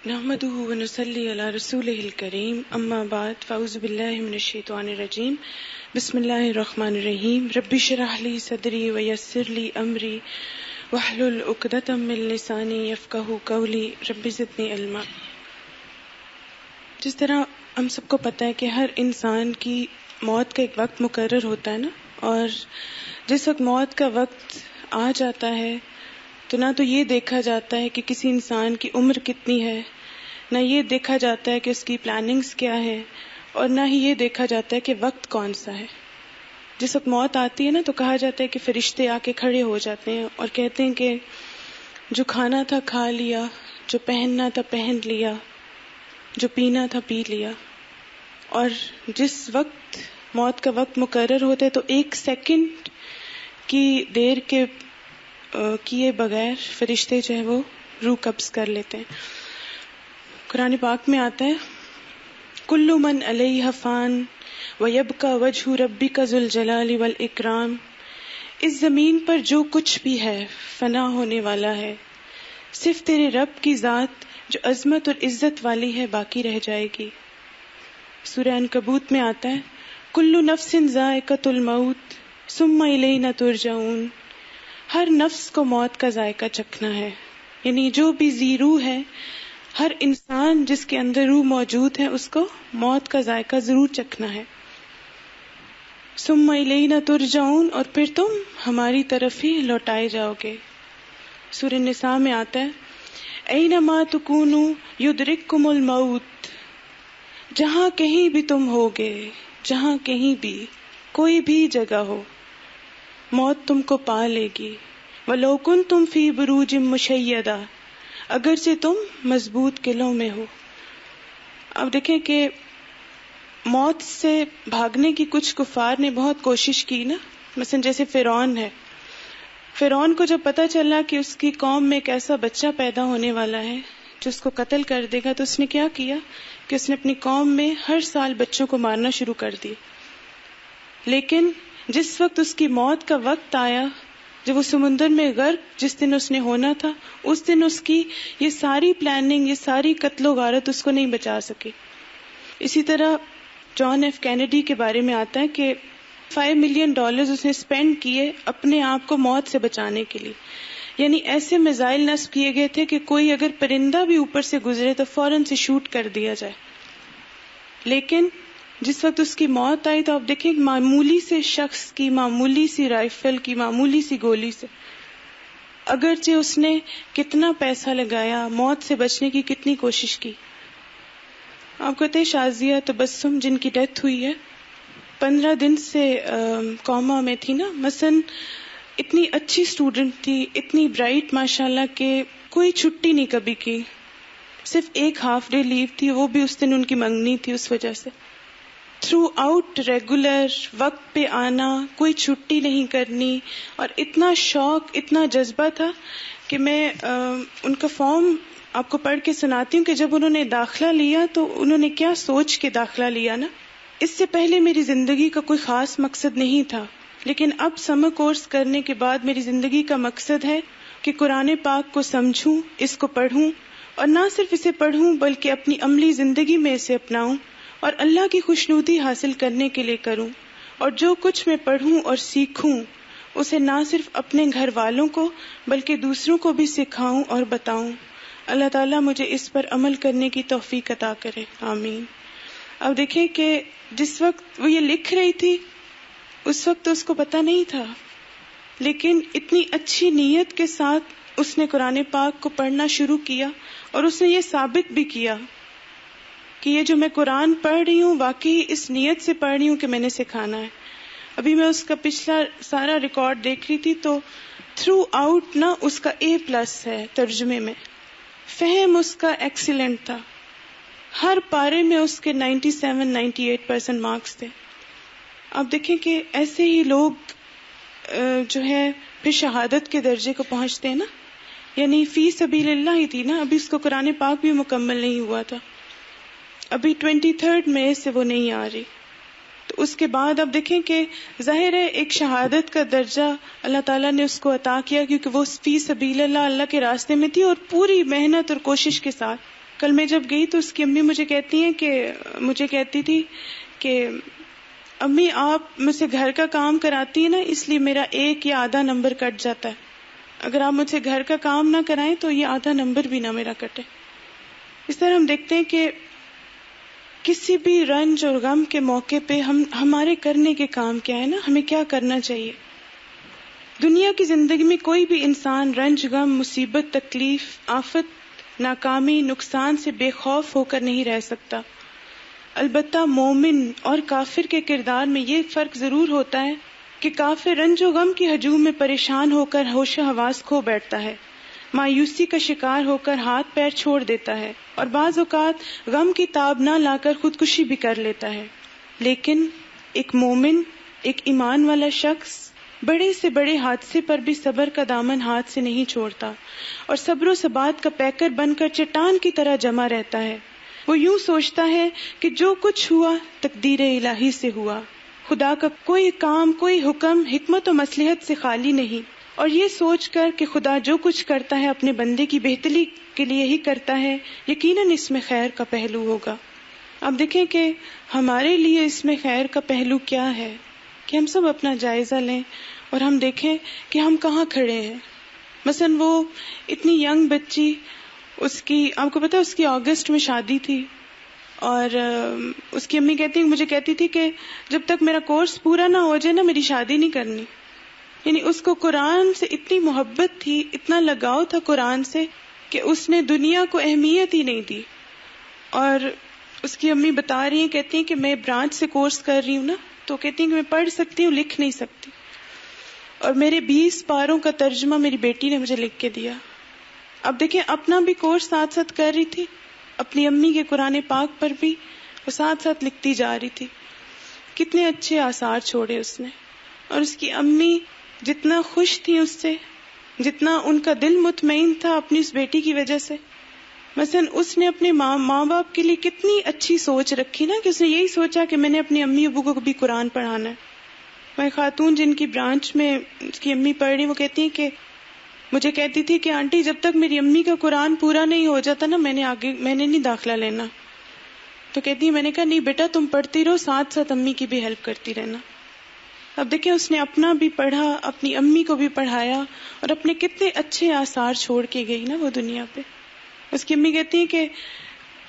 نحمده ونصلي على رسوله الكريم اما بعد فاعوذ بالله من الشیطان الرجیم بسم اللہ الرحمن الرحیم رب اشرح لي صدری ويسر لي امری واحلل عقدۃ من لسانی یفقهوا قولی رب زدنی علما۔ جس طرح ہم سب کو پتہ ہے کہ ہر انسان کی موت کا ایک وقت مقرر ہوتا ہے نا، اور جس وقت موت کا وقت آ جاتا ہے تو نہ تو یہ دیکھا جاتا ہے کہ کسی انسان کی عمر کتنی ہے، نہ یہ دیکھا جاتا ہے کہ اس کی پلاننگز کیا ہے، اور نہ ہی یہ دیکھا جاتا ہے کہ وقت کون سا ہے۔ جس وقت موت آتی ہے نا تو کہا جاتا ہے کہ فرشتے آ کے کھڑے ہو جاتے ہیں اور کہتے ہیں کہ جو کھانا تھا کھا لیا، جو پہننا تھا پہن لیا، جو پینا تھا پی لیا۔ اور جس وقت موت کا وقت مقرر ہوتا ہے تو ایک سیکنڈ کی دیر کے کیے بغیر فرشتے جو ہے وہ روح قبض کر لیتے ہیں۔ قرآن پاک میں آتا ہے کل من علیہ فان ویبقی وجہ ربک ذو الجلال والاکرام، اس زمین پر جو کچھ بھی ہے فنا ہونے والا ہے، صرف تیرے رب کی ذات جو عظمت اور عزت والی ہے باقی رہ جائے گی۔ سورہ عنکبوت میں آتا ہے کل نفس ذائقۃ الموت ثم الینا ترجعون، ہر نفس کو موت کا ذائقہ چکھنا ہے، یعنی جو بھی ذی روح ہے، ہر انسان جس کے اندر روح موجود ہے اس کو موت کا ذائقہ ضرور چکھنا ہے۔ ثم الینا ترجعون، اور پھر تم ہماری طرف ہی لوٹائے جاؤ گے۔ سورہ نساء میں آتا ہے اینما تکونوا یدرککم الموت، جہاں کہیں بھی تم ہوگے، جہاں کہیں بھی کوئی بھی جگہ ہو، موت تم کو پا لے گی۔ وَلَوْ كُنْتُمْ فِي بُرُوجٍ مُشَيَّدَةٍ، اگرچہ تم مضبوط قلعوں میں ہو۔ اب دیکھیں کہ موت سے بھاگنے کی کچھ کفار نے بہت کوشش کی نا، مثلا جیسے فرعون ہے۔ فرعون کو جب پتہ چلا کہ اس کی قوم میں ایک ایسا بچہ پیدا ہونے والا ہے جو اس کو قتل کر دے گا، تو اس نے کیا کیا کہ اس نے اپنی قوم میں ہر سال بچوں کو مارنا شروع کر دی۔ لیکن جس وقت اس کی موت کا وقت آیا، جب وہ سمندر میں غرق جس دن اس نے ہونا تھا، اس دن اس کی یہ ساری پلاننگ، یہ ساری قتل و غارت اس کو نہیں بچا سکی۔ اسی طرح جان ایف کینیڈی کے بارے میں آتا ہے کہ $5 ملین اس نے اسپینڈ کیے اپنے آپ کو موت سے بچانے کے لیے، یعنی ایسے میزائل نصب کیے گئے تھے کہ کوئی اگر پرندہ بھی اوپر سے گزرے تو فوراً سے شوٹ کر دیا جائے۔ لیکن جس وقت اس کی موت آئی تو آپ دیکھیں معمولی سے شخص کی معمولی سی رائفل کی معمولی سی گولی سے، اگرچہ اس نے کتنا پیسہ لگایا، موت سے بچنے کی کتنی کوشش کی۔ آپ کہتے ہیں شازیہ تبسم جن کی ڈیتھ ہوئی ہے 15 دن سے کوما میں تھی نا، مثلا اتنی اچھی اسٹوڈنٹ تھی، اتنی برائٹ ماشاءاللہ کہ کوئی چھٹی نہیں کبھی کی، صرف ایک ہاف ڈے لیو تھی، وہ بھی اس دن ان کی منگنی تھی، اس وجہ سے تھرو آؤٹ ریگولر وقت پہ آنا، کوئی چھٹی نہیں کرنی، اور اتنا شوق، اتنا جذبہ تھا کہ میں ان کا فارم آپ کو پڑھ کے سناتی ہوں کہ جب انہوں نے داخلہ لیا تو انہوں نے کیا سوچ کے داخلہ لیا نا۔ اس سے پہلے میری زندگی کا کوئی خاص مقصد نہیں تھا، لیکن اب سمر کورس کرنے کے بعد میری زندگی کا مقصد ہے کہ قرآن پاک کو سمجھوں، اس کو پڑھوں، اور نہ صرف اسے پڑھوں بلکہ اپنی عملی زندگی میں اسے اپناؤں اور اللہ کی خوشنودی حاصل کرنے کے لیے کروں، اور جو کچھ میں پڑھوں اور سیکھوں اسے نہ صرف اپنے گھر والوں کو بلکہ دوسروں کو بھی سکھاؤں اور بتاؤں۔ اللہ تعالیٰ مجھے اس پر عمل کرنے کی توفیق عطا کرے، آمین۔ اب دیکھیں کہ جس وقت وہ یہ لکھ رہی تھی اس وقت تو اس کو پتہ نہیں تھا، لیکن اتنی اچھی نیت کے ساتھ اس نے قرآن پاک کو پڑھنا شروع کیا، اور اس نے یہ ثابت بھی کیا کہ یہ جو میں قرآن پڑھ رہی ہوں واقعی اس نیت سے پڑھ رہی ہوں کہ میں نے سکھانا ہے۔ ابھی میں اس کا پچھلا سارا ریکارڈ دیکھ رہی تھی تو تھرو آؤٹ نا اس کا A+ ہے ترجمے میں، فہم اس کا ایکسیلنٹ تھا، ہر پارے میں اس کے 97-98% مارکس تھے۔ آپ دیکھیں کہ ایسے ہی لوگ جو ہے پھر شہادت کے درجے کو پہنچتے ہیں نا، یعنی فی سبیل اللہ ہی تھی نا، ابھی اس کو قرآن پاک بھی مکمل نہیں ہوا تھا، ابھی 23rd میں سے وہ نہیں آ رہی۔ تو اس کے بعد اب دیکھیں کہ ظاہر ہے ایک شہادت کا درجہ اللہ تعالیٰ نے اس کو عطا کیا کیونکہ وہ فی سبیل اللہ، اللہ کے راستے میں تھی اور پوری محنت اور کوشش کے ساتھ۔ کل میں جب گئی تو اس کی امی مجھے کہتی تھی کہ امی آپ مجھ سے گھر کا کام کراتی ہیں نا، اس لیے میرا 1 یا آدھا نمبر کٹ جاتا ہے، اگر آپ مجھ سے گھر کا کام نہ کرائیں تو یہ آدھا نمبر بھی نہ میرا کٹے۔ اس طرح ہم دیکھتے ہیں کہ کسی بھی رنج اور غم کے موقع پہ ہمارے کرنے کے کام کیا ہے نا، ہمیں کیا کرنا چاہیے۔ دنیا کی زندگی میں کوئی بھی انسان رنج، غم، مصیبت، تکلیف، آفت، ناکامی، نقصان سے بے خوف ہو کر نہیں رہ سکتا۔ البتہ مومن اور کافر کے کردار میں یہ فرق ضرور ہوتا ہے کہ کافر رنج و غم کی ہجوم میں پریشان ہو کر ہوش و حواس کھو بیٹھتا ہے، مایوسی کا شکار ہو کر ہاتھ پیر چھوڑ دیتا ہے اور بعض اوقات غم کی تاب نہ لا کر خودکشی بھی کر لیتا ہے۔ لیکن ایک مومن، ایک ایمان والا شخص بڑے سے بڑے حادثے پر بھی صبر کا دامن ہاتھ سے نہیں چھوڑتا اور صبر و ثبات کا پیکر بن کر چٹان کی طرح جمع رہتا ہے۔ وہ یوں سوچتا ہے کہ جو کچھ ہوا تقدیر الہی سے ہوا، خدا کا کوئی کام، کوئی حکم حکمت و مصلحت سے خالی نہیں، اور یہ سوچ کر کہ خدا جو کچھ کرتا ہے اپنے بندے کی بہتری کے لیے ہی کرتا ہے، یقیناً اس میں خیر کا پہلو ہوگا۔ اب دیکھیں کہ ہمارے لیے اس میں خیر کا پہلو کیا ہے، کہ ہم سب اپنا جائزہ لیں اور ہم دیکھیں کہ ہم کہاں کھڑے ہیں۔ مثلا وہ اتنی ینگ بچی، اس کی آپ کو پتا اس کی اگست میں شادی تھی، اور اس کی امی مجھے کہتی تھی کہ جب تک میرا کورس پورا نہ ہو جائے نا میری شادی نہیں کرنی۔ یعنی اس کو قرآن سے اتنی محبت تھی، اتنا لگاؤ تھا قرآن سے کہ اس نے دنیا کو اہمیت ہی نہیں دی۔ اور اس کی امی بتا رہی ہیں، کہتی ہیں کہ میں برانچ سے کورس کر رہی ہوں نا، تو کہتی ہیں کہ میں پڑھ سکتی ہوں، لکھ نہیں سکتی، اور میرے 20 پاروں کا ترجمہ میری بیٹی نے مجھے لکھ کے دیا۔ اب دیکھیں اپنا بھی کورس ساتھ ساتھ کر رہی تھی، اپنی امی کے قرآن پاک پر بھی وہ ساتھ ساتھ لکھتی جا رہی تھی۔ کتنے اچھے آثار چھوڑے اس نے، اور اس کی امی جتنا خوش تھی اس سے، جتنا ان کا دل مطمئن تھا اپنی اس بیٹی کی وجہ سے۔ مثلا اس نے اپنے ماں باپ کے لیے کتنی اچھی سوچ رکھی نا، کہ اس نے یہی سوچا کہ میں نے اپنی امی ابو کو بھی قرآن پڑھانا ہے۔ میں خاتون جن کی برانچ میں اس کی امی پڑھ رہی، وہ کہتی ہیں کہ مجھے کہتی تھی کہ آنٹی جب تک میری امی کا قرآن پورا نہیں ہو جاتا نا میں نے نہیں داخلہ لینا۔ تو کہتی میں نے کہا نہیں بیٹا تم پڑھتی رہو، ساتھ ساتھ امی کی بھی ہیلپ کرتی رہنا۔ اب دیکھیں اس نے اپنا بھی پڑھا، اپنی امی کو بھی پڑھایا، اور اپنے کتنے اچھے آثار چھوڑ کے گئی نا وہ دنیا پہ۔ اس کی امی کہتی ہیں کہ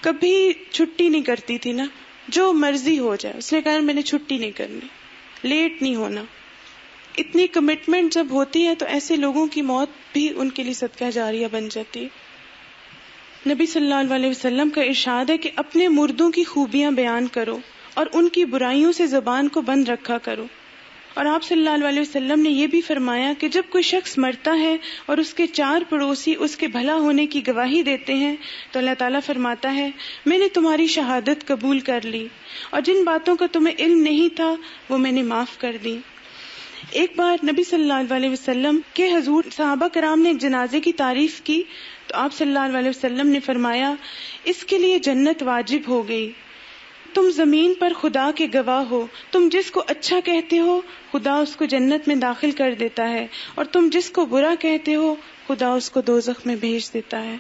کبھی چھٹی نہیں کرتی تھی نا، جو مرضی ہو جائے اس نے کہا میں نے چھٹی نہیں کرنی، لیٹ نہیں ہونا۔ اتنی کمٹمنٹ جب ہوتی ہے تو ایسے لوگوں کی موت بھی ان کے لیے صدقہ جاریہ بن جاتی ہے۔ نبی صلی اللہ علیہ وسلم کا ارشاد ہے کہ اپنے مردوں کی خوبیاں بیان کرو اور ان کی برائیوں سے زبان کو بند رکھا کرو۔ اور آپ صلی اللہ علیہ وسلم نے یہ بھی فرمایا کہ جب کوئی شخص مرتا ہے اور اس کے 4 پڑوسی اس کے بھلا ہونے کی گواہی دیتے ہیں تو اللہ تعالیٰ فرماتا ہے میں نے تمہاری شہادت قبول کر لی، اور جن باتوں کا تمہیں علم نہیں تھا وہ میں نے معاف کر دی۔ ایک بار نبی صلی اللہ علیہ وسلم کے حضور صحابہ کرام نے ایک جنازے کی تعریف کی تو آپ صلی اللہ علیہ وسلم نے فرمایا اس کے لیے جنت واجب ہو گئی۔ تم زمین پر خدا کے گواہ ہو، تم جس کو اچھا کہتے ہو خدا اس کو جنت میں داخل کر دیتا ہے، اور تم جس کو برا کہتے ہو خدا اس کو دوزخ میں بھیج دیتا ہے۔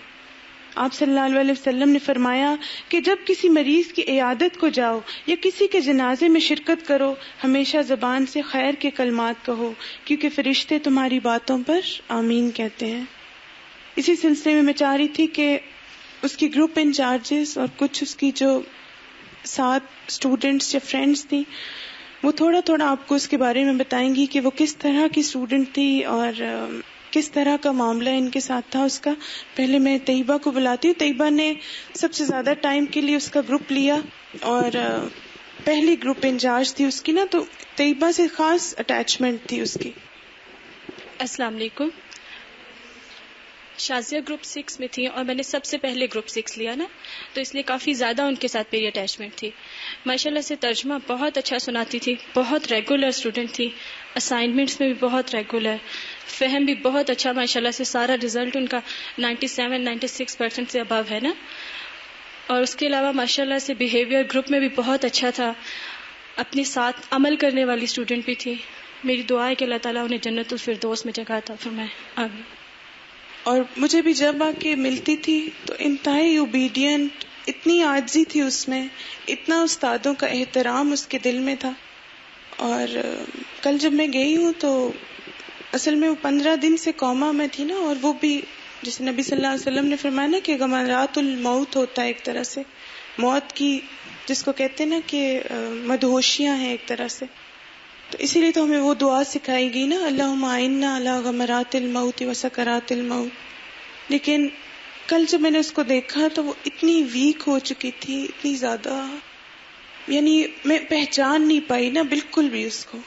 آپ صلی اللہ علیہ وسلم نے فرمایا کہ جب کسی مریض کی عیادت کو جاؤ یا کسی کے جنازے میں شرکت کرو ہمیشہ زبان سے خیر کے کلمات کہو، کیونکہ فرشتے تمہاری باتوں پر آمین کہتے ہیں۔ اسی سلسلے میں چاہ رہی تھی کہ اس کی گروپ انچارجز اور کچھ اس کی جو 7 اسٹوڈنٹس یا فرینڈس تھی وہ تھوڑا تھوڑا آپ کو اس کے بارے میں بتائیں گی کہ وہ کس طرح کی اسٹوڈنٹ تھی اور کس طرح کا معاملہ ان کے ساتھ تھا اس کا۔ پہلے میں طیبہ کو بلاتی ہوں۔ طیبہ نے سب سے زیادہ ٹائم کے لیے اس کا گروپ لیا اور پہلی گروپ انچارج تھی اس کی نا، تو طیبہ سے خاص اٹیچمنٹ تھی اس کی۔ السلام علیکم۔ شازیہ گروپ 6 میں تھی اور میں نے سب سے پہلے گروپ 6 لیا نا، تو اس لیے کافی زیادہ ان کے ساتھ میری اٹیچمنٹ تھی۔ ماشاءاللہ سے ترجمہ بہت اچھا سناتی تھی، بہت ریگولر اسٹوڈنٹ تھی، اسائنمنٹس میں بھی بہت ریگولر، فہم بھی بہت اچھا، ماشاءاللہ سے سارا رزلٹ ان کا 97-96% سے ابو ہے نا۔ اور اس کے علاوہ ماشاءاللہ سے بیہیویئر گروپ میں بھی بہت اچھا تھا، اپنے ساتھ عمل کرنے والی اسٹوڈنٹ بھی تھی۔ میری دعا ہے کہ اللہ تعالیٰ انہیں جنت الفردوس میں جگہ عطا فرمائے، آمین۔ اور مجھے بھی جب آ کے ملتی تھی تو انتہائی اوبیڈینٹ، اتنی عاجزی تھی اس میں، اتنا استادوں کا احترام اس کے دل میں تھا. اور کل جب میں گئی ہوں تو اصل میں وہ 15 دن سے کوما میں تھی نا، اور وہ بھی جیسے نبی صلی اللہ علیہ وسلم نے فرمایا نا کہ غمرات الموت ہوتا ہے ایک طرح سے، موت کی جس کو کہتے ہیں نا کہ مدہوشیاں ہیں ایک طرح سے. تو اسی لیے تو ہمیں وہ دعا سکھائی گئی نا، اللہم اعنا علی غمرات الموت وسکرات الموت. لیکن کل جب میں نے اس کو دیکھا تو وہ اتنی ویک ہو چکی تھی، اتنی زیادہ، یعنی میں پہچان نہیں پائی نا بالکل بھی اس کو،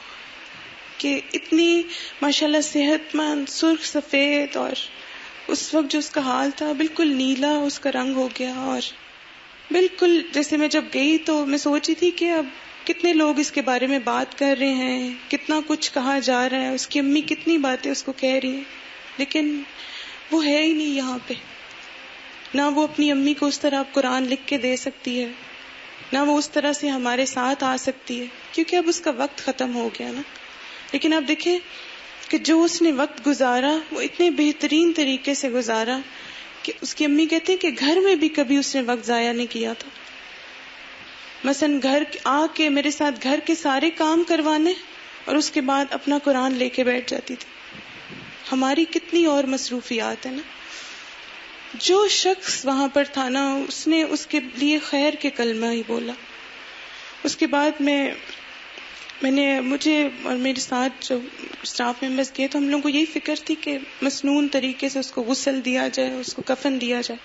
کہ اتنی ماشاءاللہ صحت مند، سرخ سفید، اور اس وقت جو اس کا حال تھا بالکل نیلا اس کا رنگ ہو گیا. اور بالکل جیسے میں جب گئی تو میں سوچی تھی کہ اب کتنے لوگ اس کے بارے میں بات کر رہے ہیں، کتنا کچھ کہا جا رہا ہے، اس کی امی کتنی باتیں اس کو کہہ رہی ہیں، لیکن وہ ہے ہی نہیں یہاں پہ. نہ وہ اپنی امی کو اس طرح قرآن لکھ کے دے سکتی ہے، نہ وہ اس طرح سے ہمارے ساتھ آ سکتی ہے، کیونکہ اب اس کا وقت ختم ہو گیا نا. لیکن آپ دیکھیں کہ جو اس نے وقت گزارا وہ اتنے بہترین طریقے سے گزارا کہ اس کی امی کہتے ہیں کہ گھر میں بھی کبھی اس نے وقت ضائع نہیں کیا تھا. مثلا گھر آ کے میرے ساتھ گھر کے سارے کام کروانے اور اس کے بعد اپنا قرآن لے کے بیٹھ جاتی تھی. ہماری کتنی اور مصروفیات ہیں نا. جو شخص وہاں پر تھا نا، اس نے اس کے لیے خیر کے کلمہ ہی بولا. اس کے بعد مجھے اور میرے ساتھ جو اسٹاف ممبرز گئے تو ہم لوگوں کو یہی فکر تھی کہ مسنون طریقے سے اس کو غسل دیا جائے، اس کو کفن دیا جائے.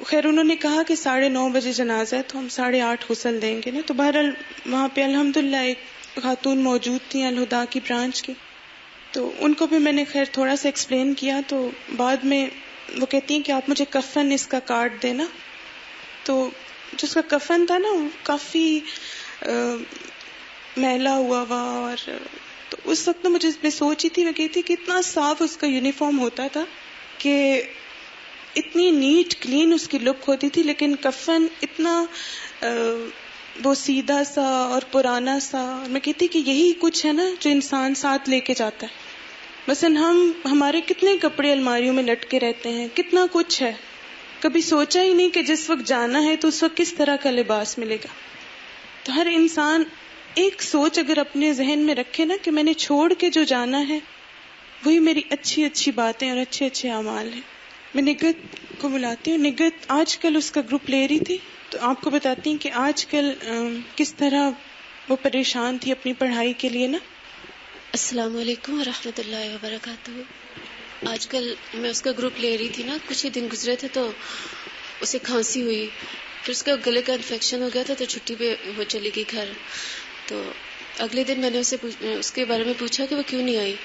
خیر انہوں نے کہا کہ 9:30 بجے جنازہ ہے تو ہم 8:30 غسل دیں گے نا. تو بہرحال وہاں پہ الحمدللہ ایک خاتون موجود تھیں الہدا کی برانچ کی، تو ان کو بھی میں نے خیر تھوڑا سا ایکسپلین کیا. تو بعد میں وہ کہتی ہیں کہ آپ مجھے کفن اس کا کاٹ دینا. تو جو اس کا کفن تھا نا وہ کافی میلا ہوا اور تو اس وقت مجھے میں سوچی تھی، میں کہتی کہ اتنا صاف اس کا یونیفارم ہوتا تھا کہ اتنی نیٹ کلین اس کی لک ہوتی تھی، لیکن کفن اتنا وہ سیدھا سا اور پرانا سا. میں کہتی کہ یہی کچھ ہے نا جو انسان ساتھ لے کے جاتا ہے. مثلا ہمارے کتنے کپڑے الماریوں میں لٹکے رہتے ہیں، کتنا کچھ ہے، کبھی سوچا ہی نہیں کہ جس وقت جانا ہے تو اس وقت کس طرح کا لباس ملے گا. تو ہر انسان ایک سوچ اگر اپنے ذہن میں رکھے نا کہ میں نے چھوڑ کے جو جانا ہے وہی میری اچھی اچھی باتیں اور اچھے اچھے اعمال ہیں. میں نگت کو بلاتی ہوں. نگت آج کل اس کا گروپ لے رہی تھی، تو آپ کو بتاتی ہیں کہ آج کل کس طرح وہ پریشان تھی اپنی پڑھائی کے لیے نا. السلام علیکم ورحمۃ اللہ وبرکاتہ. آج کل میں اس کا گروپ لے رہی تھی نا، کچھ ہی دن گزرے تھے تو اسے کھانسی ہوئی، پھر اس کا گلے کا انفیکشن ہو گیا تھا تو چھٹی پہ وہ چلی گئی گھر. تو اگلے دن میں نے اس کے بارے میں پوچھا کہ وہ کیوں نہیں آئی.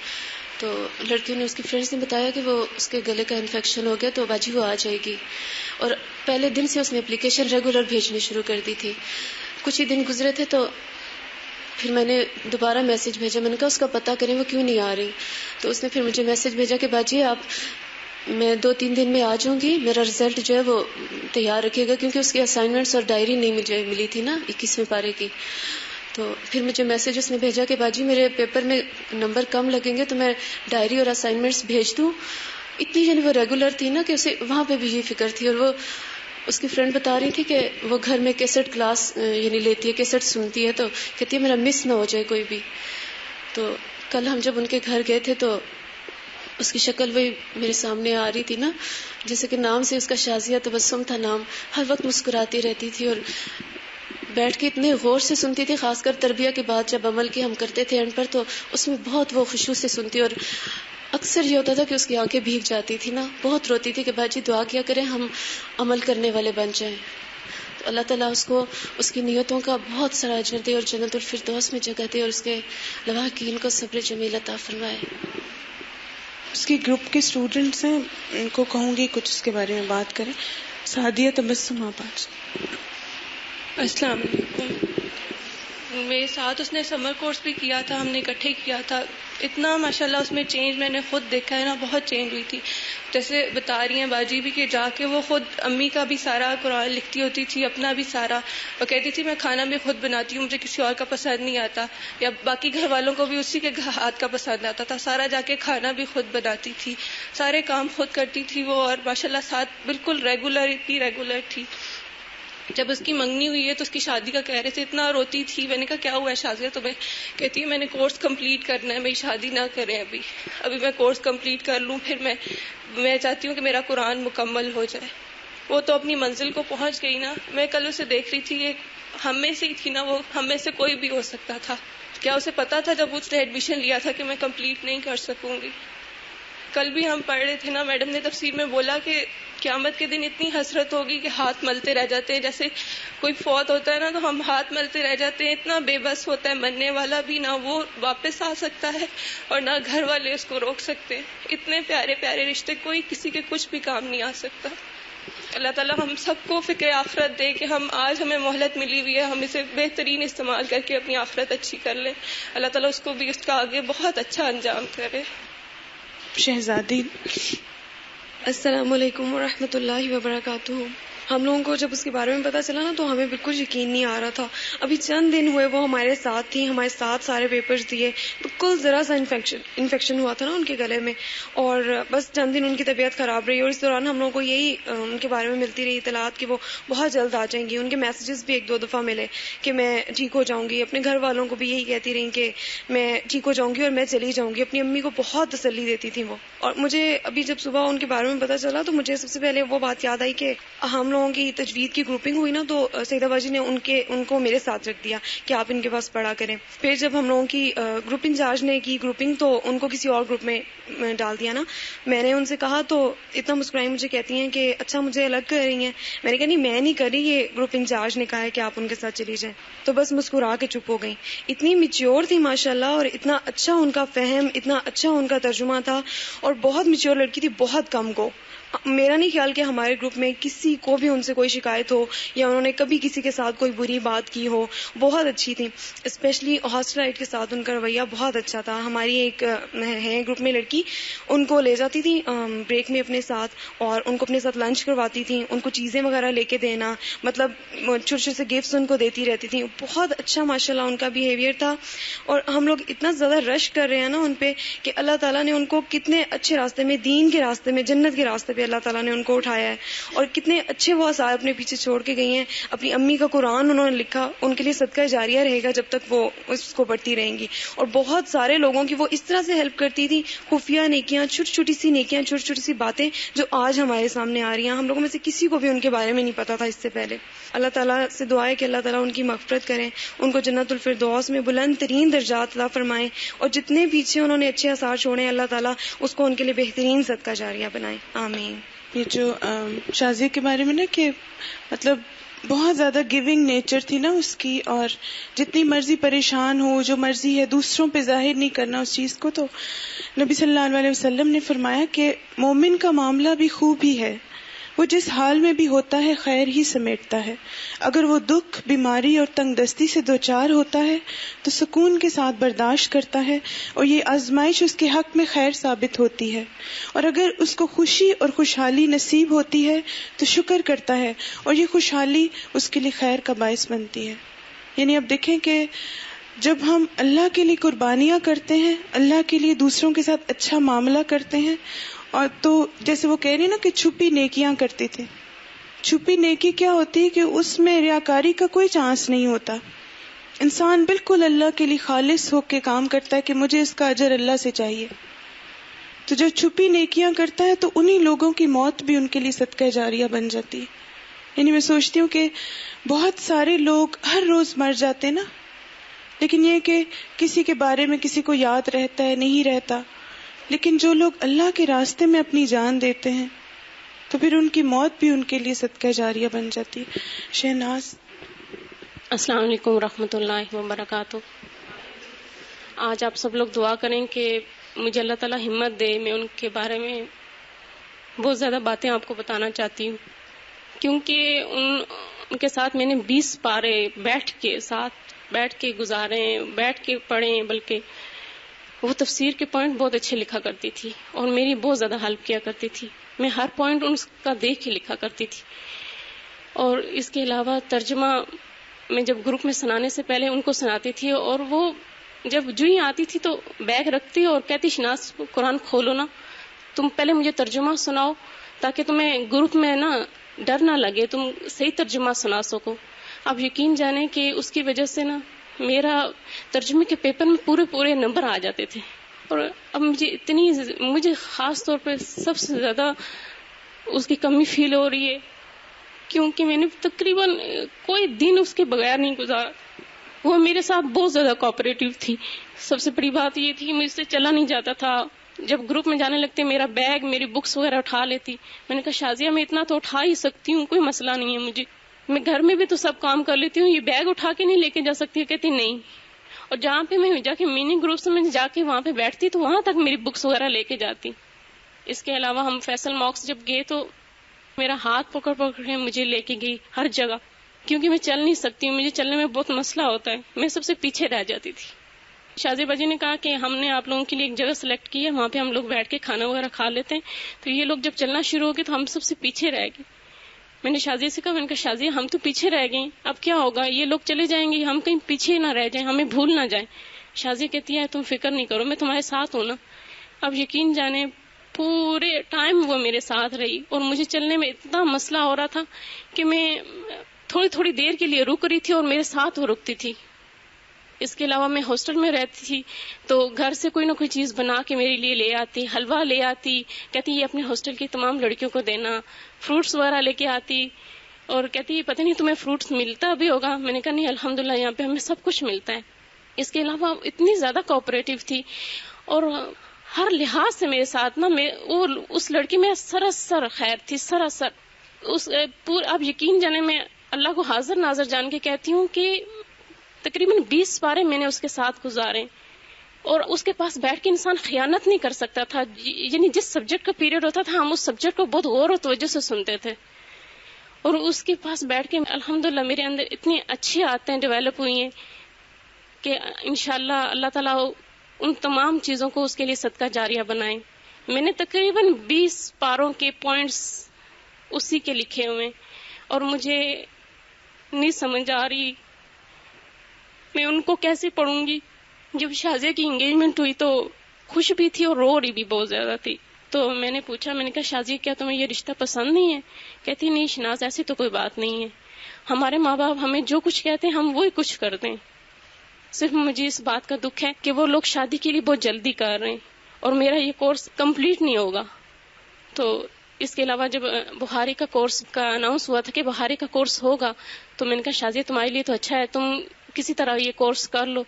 تو لڑکیوں نے، اس کی فرینڈس نے بتایا کہ وہ اس کے گلے کا انفیکشن ہو گیا تو باجی وہ آ جائے گی. اور پہلے دن سے اس نے اپلیکیشن ریگولر بھیجنی شروع کر دی تھی. کچھ ہی دن گزرے تھے تو پھر میں نے دوبارہ میسج بھیجا. میں نے کہا اس کا پتہ کریں وہ کیوں نہیں آ رہی. تو اس نے پھر مجھے میسج بھیجا کہ باجی میں 2-3 دن میں آ جاؤں گی، میرا رزلٹ جو ہے وہ تیار رکھیے گا، کیونکہ اس کی اسائنمنٹس اور ڈائری نہیں مجھے ملی تھی نا 21ویں پارے کی. تو پھر مجھے میسج اس نے بھیجا کہ باجی میرے پیپر میں نمبر کم لگیں گے تو میں ڈائری اور اسائنمنٹس بھیج دوں. اتنی یعنی وہ ریگولر تھی نا کہ اسے وہاں پہ بھی یہ فکر تھی. اور وہ اس کی فرینڈ بتا رہی تھی کہ وہ گھر میں کیسٹ کلاس یعنی لیتی ہے، کیسٹ سنتی ہے، تو کہتی ہے میرا مس نہ ہو جائے کوئی بھی. تو کل ہم جب ان کے گھر گئے تھے تو اس کی شکل وہی میرے سامنے آ رہی تھی نا، جیسے کہ نام سے اس کا شازیہ تبسم تھا نام. ہر وقت مسکراتی رہتی تھی اور بیٹھ کے اتنے غور سے سنتی تھی. خاص کر تربیہ کے بعد جب عمل کی ہم کرتے تھے اینڈ پر، تو اس میں بہت وہ خشوع سے سنتی. اور اکثر یہ ہوتا تھا کہ اس کی آنکھیں بھیگ جاتی تھی نا، بہت روتی تھی کہ باجی دعا کیا کریں ہم عمل کرنے والے بن جائیں. تو اللہ تعالیٰ اس کو اس کی نیتوں کا بہت سارا اجر دے اور جنت الفردوس میں جگہ دے، اور اس کے لواحقین کو صبر جمیل عطا فرمائے. اس کے گروپ کے اسٹوڈنٹس ہیں، ان کو کہوں گی کچھ اس کے بارے میں بات کریں. سعدیہ تبسم آپ آج. السلام علیکم. میرے ساتھ اس نے سمر کورس بھی کیا تھا، ہم نے اکٹھے کیا تھا. اتنا ماشاءاللہ اس میں چینج میں نے خود دیکھا ہے نا، بہت چینج ہوئی تھی. جیسے بتا رہی ہیں باجی بھی کہ جا کے وہ خود امی کا بھی سارا قرآن لکھتی ہوتی تھی، اپنا بھی سارا، اور کہتی تھی میں کھانا بھی خود بناتی ہوں، مجھے کسی اور کا پسند نہیں آتا، یا باقی گھر والوں کو بھی اسی کے ہاتھ کا پسند آتا تھا. سارا جا کے کھانا بھی خود بناتی تھی، سارے کام خود کرتی تھی وہ، اور ماشاءاللہ ساتھ بالکل ریگولر، اتنی ریگولر تھی. جب اس کی منگنی ہوئی ہے تو اس کی شادی کا کہہ رہے تھے، اتنا روتی تھی. میں نے کہا کیا ہوا ہے شازیہ تمہیں؟ کہتی ہے میں نے کورس کمپلیٹ کرنا ہے، میری شادی نہ کریں ابھی میں کورس کمپلیٹ کر لوں، پھر میں چاہتی ہوں کہ میرا قرآن مکمل ہو جائے. وہ تو اپنی منزل کو پہنچ گئی نا. میں کل اسے دیکھ رہی تھی، یہ ہم میں سے ہی تھی نا، وہ ہم میں سے کوئی بھی ہو سکتا تھا. کیا اسے پتا تھا جب اس نے ایڈمیشن لیا تھا کہ میں کمپلیٹ نہیں کر سکوں گی؟ کل بھی ہم پڑھ رہے تھے نا، میڈم نے تفسیر میں بولا کہ قیامت کے دن اتنی حسرت ہوگی کہ ہاتھ ملتے رہ جاتے ہیں. جیسے کوئی فوت ہوتا ہے نا تو ہم ہاتھ ملتے رہ جاتے ہیں. اتنا بے بس ہوتا ہے مرنے والا بھی، نہ وہ واپس آ سکتا ہے اور نہ گھر والے اس کو روک سکتے. اتنے پیارے پیارے رشتے، کوئی کسی کے کچھ بھی کام نہیں آ سکتا. اللہ تعالیٰ ہم سب کو فکر آخرت دے کہ آج ہمیں مہلت ملی ہوئی ہے، ہم اسے بہترین استعمال کر کے اپنی آخرت اچھی کر لیں. اللہ تعالیٰ اس کو بھی اس کا آگے بہت اچھا انجام کرے. شہزادی. السلام علیکم ورحمۃ اللہ وبرکاتہ. ہم لوگوں کو جب اس کے بارے میں پتہ چلا نا تو ہمیں بالکل یقین نہیں آ رہا تھا. ابھی چند دن ہوئے وہ ہمارے ساتھ تھی، ہمارے ساتھ سارے پیپرز دیے. بالکل ذرا سا انفیکشن ہوا تھا نا ان کے گلے میں، اور بس چند دن ان کی طبیعت خراب رہی. اور اس دوران ہم لوگوں کو یہی ان کے بارے میں ملتی رہی اطلاعات کہ وہ بہت جلد آ جائیں گی. ان کے میسیجز بھی 1-2 دفعہ ملے کہ میں ٹھیک ہو جاؤں گی. اپنے گھر والوں کو بھی یہی کہتی رہی کہ میں ٹھیک ہو جاؤں گی اور میں چلی جاؤں گی. اپنی امی کو بہت تسلی دیتی تھی وہ. اور مجھے ابھی جب صبح ان کے بارے میں پتہ چلا تو مجھے سب سے پہلے وہ بات یاد آئی کہ ہم لوگوں کی تجوید کی گروپنگ ہوئی نا تو سیدہ باجی نے ان کو میرے ساتھ رکھ دیا کہ آپ ان کے پاس پڑھا کریں. پھر جب ہم لوگوں کی گروپ انچارج نے کی گروپنگ تو ان کو کسی اور گروپ میں ڈال دیا نا. میں نے ان سے کہا تو اتنا مسکرائی مجھے کہتی ہیں کہ اچھا مجھے الگ کر رہی ہیں. میں نے کہا نہیں میں نہیں کر رہی، یہ گروپ انچارج نے کہا ہے کہ آپ ان کے ساتھ چلی جائیں. تو بس مسکرا کے چپ ہو گئی. اتنی میچیور تھی ماشاءاللہ، اور اتنا اچھا ان کا فہم، اتنا اچھا ان کا ترجمہ تھا، اور بہت میچیور لڑکی تھی. بہت کم کو، میرا نہیں خیال کہ ہمارے گروپ میں کسی کو بھی ان سے کوئی شکایت ہو یا انہوں نے کبھی کسی کے ساتھ کوئی بری بات کی ہو. بہت اچھی تھی. اسپیشلی ہاسٹلائٹ کے ساتھ ان کا رویہ بہت اچھا تھا. ہماری ایک ہے گروپ میں لڑکی، ان کو لے جاتی تھی بریک میں اپنے ساتھ، اور ان کو اپنے ساتھ لنچ کرواتی تھی، ان کو چیزیں وغیرہ لے کے دینا، مطلب چھوٹے چھوٹے سے گفٹس ان کو دیتی رہتی تھی. بہت اچھا ماشاءاللہ ان کا بیہیویئر تھا. اور ہم لوگ اتنا زیادہ رش کر رہے ہیں نا ان پہ کہ اللہ تعالیٰ نے ان کو کتنے اچھے راستے میں، دین کے راستے میں، جنت کے راستے پہ اللہ تعالیٰ نے ان کو اٹھایا ہے. اور کتنے اچھے وہ آثار اپنے پیچھے چھوڑ کے گئی ہیں. اپنی امی کا قرآن انہوں نے لکھا، ان کے لیے صدقہ جاریہ رہے گا جب تک وہ اس کو پڑھتی رہیں گی. اور بہت سارے لوگوں کی وہ اس طرح سے ہیلپ کرتی تھی. خفیہ نیکیاں، چھوٹی چھوٹی سی نیکیاں، چھوٹی چھوٹی سی باتیں جو آج ہمارے سامنے آ رہی ہیں. ہم لوگوں میں سے کسی کو بھی ان کے بارے میں نہیں پتا تھا اس سے پہلے. اللہ تعالیٰ سے دعا ہے کہ اللہ تعالیٰ ان کی مغفرت کریں، ان کو جنت الفردوس میں بلند ترین درجات عطا فرمائیں، اور جتنے پیچھے انہوں نے اچھے آثار چھوڑے اللہ تعالیٰ اس کو ان کے لیے بہترین صدقہ جاریہ بنائیں. آمین. یہ جو شازیہ کے بارے میں نا کہ مطلب بہت زیادہ گیونگ نیچر تھی نا اس کی، اور جتنی مرضی پریشان ہو، جو مرضی ہے دوسروں پہ ظاہر نہیں کرنا اس چیز کو. تو نبی صلی اللہ علیہ وسلم نے فرمایا کہ مومن کا معاملہ بھی خوب ہی ہے، وہ جس حال میں بھی ہوتا ہے خیر ہی سمیٹتا ہے. اگر وہ دکھ، بیماری اور تنگ دستی سے دوچار ہوتا ہے تو سکون کے ساتھ برداشت کرتا ہے، اور یہ آزمائش اس کے حق میں خیر ثابت ہوتی ہے. اور اگر اس کو خوشی اور خوشحالی نصیب ہوتی ہے تو شکر کرتا ہے، اور یہ خوشحالی اس کے لیے خیر کا باعث بنتی ہے. یعنی اب دیکھیں کہ جب ہم اللہ کے لیے قربانیاں کرتے ہیں، اللہ کے لیے دوسروں کے ساتھ اچھا معاملہ کرتے ہیں، اور تو جیسے وہ کہہ رہی نا کہ چھپی نیکیاں کرتے تھے. چھپی نیکی کیا ہوتی ہے کہ اس میں ریاکاری کا کوئی چانس نہیں ہوتا. انسان بالکل اللہ کے لیے خالص ہو کے کام کرتا ہے کہ مجھے اس کا اجر اللہ سے چاہیے. تو جو چھپی نیکیاں کرتا ہے تو انہی لوگوں کی موت بھی ان کے لیے صدقہ جاریہ بن جاتی ہے. یعنی میں سوچتی ہوں کہ بہت سارے لوگ ہر روز مر جاتے نا، لیکن یہ کہ کسی کے بارے میں کسی کو یاد رہتا ہے نہیں رہتا. لیکن جو لوگ اللہ کے راستے میں اپنی جان دیتے ہیں تو پھر ان کی موت بھی ان کے لیے صدقہ جاریہ بن جاتی ہے. شہناز. السلام علیکم ورحمۃ اللہ وبرکاتہ. آج آپ سب لوگ دعا کریں کہ مجھے اللہ تعالیٰ ہمت دے. میں ان کے بارے میں بہت زیادہ باتیں آپ کو بتانا چاہتی ہوں، کیونکہ ان کے ساتھ میں نے 20 پارے بیٹھ کے گزارے، بیٹھ کے پڑھے، بلکہ وہ تفسیر کے پوائنٹ بہت اچھے لکھا کرتی تھی اور میری بہت زیادہ ہیلپ کیا کرتی تھی. میں ہر پوائنٹ ان کا دیکھ کے لکھا کرتی تھی. اور اس کے علاوہ ترجمہ میں جب گروپ میں سنانے سے پہلے ان کو سناتی تھی، اور وہ جب جو ہی آتی تھی تو بیگ رکھتی اور کہتی شناز قرآن کھولو نا، تم پہلے مجھے ترجمہ سناؤ تاکہ تمہیں گروپ میں نا ڈر نہ لگے، تم صحیح ترجمہ سنا سکو. آپ یقین جانیں کہ اس کی وجہ سے نا میرا ترجمے کے پیپر میں پورے نمبر آ جاتے تھے. اور اب مجھے خاص طور پہ سب سے زیادہ اس کی کمی فیل ہو رہی ہے، کیونکہ میں نے تقریباً کوئی دن اس کے بغیر نہیں گزارا. وہ میرے ساتھ بہت زیادہ کوآپریٹو تھی. سب سے بڑی بات یہ تھی کہ مجھ سے چلا نہیں جاتا تھا. جب گروپ میں جانے لگتے میرا بیگ، میری بکس وغیرہ اٹھا لیتی. میں نے کہا شازیہ میں اتنا تو اٹھا ہی سکتی ہوں، کوئی مسئلہ نہیں ہے مجھے، میں گھر میں بھی تو سب کام کر لیتی ہوں، یہ بیگ اٹھا کے نہیں لے کے جا سکتی. کہتی نہیں. اور جہاں پہ میں جا کے مینی گروپس میں جا کے وہاں پہ بیٹھتی تو وہاں تک میری بکس وغیرہ لے کے جاتی. اس کے علاوہ ہم فیصل ماکس جب گئے تو میرا ہاتھ پکڑ کے مجھے لے کے گئی ہر جگہ، کیونکہ میں چل نہیں سکتی ہوں، مجھے چلنے میں بہت مسئلہ ہوتا ہے، میں سب سے پیچھے رہ جاتی تھی. شازیہ باجی نے کہا کہ ہم نے آپ لوگوں کے لیے ایک جگہ سلیکٹ کی ہے، وہاں پہ ہم لوگ بیٹھ کے کھانا وغیرہ کھا لیتے ہیں. تو یہ لوگ جب چلنا شروع ہو گئے تو ہم سب سے پیچھے رہ گئے. میں نے شازیہ سے کہا، میں نے کہا شازیہ ہم تو پیچھے رہ گئے، اب کیا ہوگا، یہ لوگ چلے جائیں گے، ہم کہیں پیچھے نہ رہ جائیں، ہمیں بھول نہ جائیں. شازیہ کہتی ہے تم فکر نہیں کرو، میں تمہارے ساتھ ہوں نا. اب یقین جانے پورے ٹائم وہ میرے ساتھ رہی، اور مجھے چلنے میں اتنا مسئلہ ہو رہا تھا کہ میں تھوڑی دیر کے لیے رک رہی تھی اور میرے ساتھ وہ رکتی تھی. اس کے علاوہ میں ہاسٹل میں رہتی تھی تو گھر سے کوئی نہ کوئی چیز بنا کے میرے لیے لے آتی، حلوہ لے آتی، کہتی یہ اپنے ہاسٹل کی تمام لڑکیوں کو دینا. فروٹس وغیرہ لے کے آتی اور کہتی پتہ نہیں تمہیں فروٹس ملتا بھی ہوگا. میں نے کہا نہیں الحمدللہ یہاں پہ ہمیں سب کچھ ملتا ہے. اس کے علاوہ اتنی زیادہ کوآپریٹو تھی اور ہر لحاظ سے میرے ساتھ نا اس لڑکی میں سراسر خیر تھی، سراسر اب یقین جانے میں اللہ کو حاضر ناظر جان کے کہتی ہوں کہ تقریباً 20 پارے میں نے اس کے ساتھ گزارے، اور اس کے پاس بیٹھ کے انسان خیانت نہیں کر سکتا تھا. یعنی جس سبجیکٹ کا پیریڈ ہوتا تھا ہم اس سبجیکٹ کو بہت غور و توجہ سے سنتے تھے، اور اس کے پاس بیٹھ کے الحمدللہ میرے اندر اتنی اچھی عادتیں ڈیولپ ہوئی ہیں کہ انشاءاللہ اللہ تعالیٰ ان تمام چیزوں کو اس کے لیے صدقہ جاریہ بنائے. میں نے تقریباً 20 پاروں کے پوائنٹس اسی کے لکھے ہوئے، اور مجھے نہیں سمجھ آ رہی میں ان کو کیسے پڑھوں گی. جب شازیہ کی انگیجمنٹ ہوئی تو خوش بھی تھی اور رو رہی بھی بہت زیادہ تھی. تو میں نے پوچھا، میں نے کہا شازیہ کیا تمہیں یہ رشتہ پسند نہیں ہے؟ کہتی نہیں شناز ایسی تو کوئی بات نہیں ہے، ہمارے ماں باپ ہمیں جو کچھ کہتے ہیں ہم وہی کچھ کرتے ہیں. صرف مجھے اس بات کا دکھ ہے کہ وہ لوگ شادی کے لیے بہت جلدی کر رہے ہیں اور میرا یہ کورس کمپلیٹ نہیں ہوگا. تو اس کے علاوہ جب بخاری کا کورس کا اناؤنس ہوا تھا کہ بخاری کا کورس ہوگا تو میں نے کہا شازیہ تمہارے لیے تو اچھا ہے، تم کسی طرح یہ کورس کر لو.